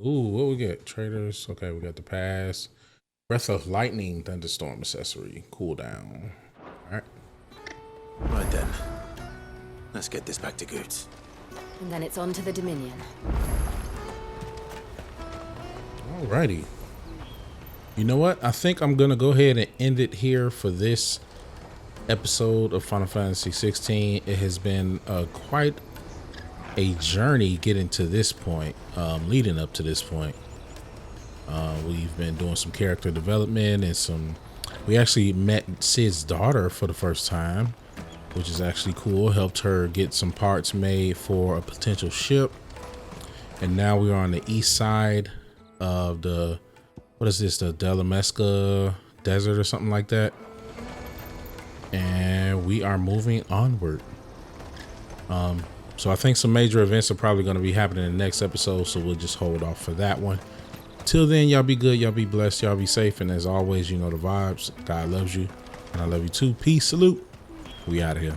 Ooh, what we get? Traders. Okay, we got the pass. Breath of Lightning, Thunderstorm accessory. Cooldown. All right. My Let's get this back to Goots. And then it's on to the Dominion. Alrighty. You know what? I think I'm gonna go ahead and end it here for this episode of Final Fantasy 16. It has been quite a journey getting to this point, leading up to this point. We've been doing some character development and we actually met Cid's daughter for the first time, which is actually cool. Helped her get some parts made for a potential ship. And now we're on the east side of the, what is this, the Delamesca Desert or something like that. And we are moving onward. So I think some major events are probably going to be happening in the next episode, so we'll just hold off for that one. Till then, y'all be good, y'all be blessed, y'all be safe, and as always, you know the vibes. God loves you, and I love you too. Peace, salute. We out of here.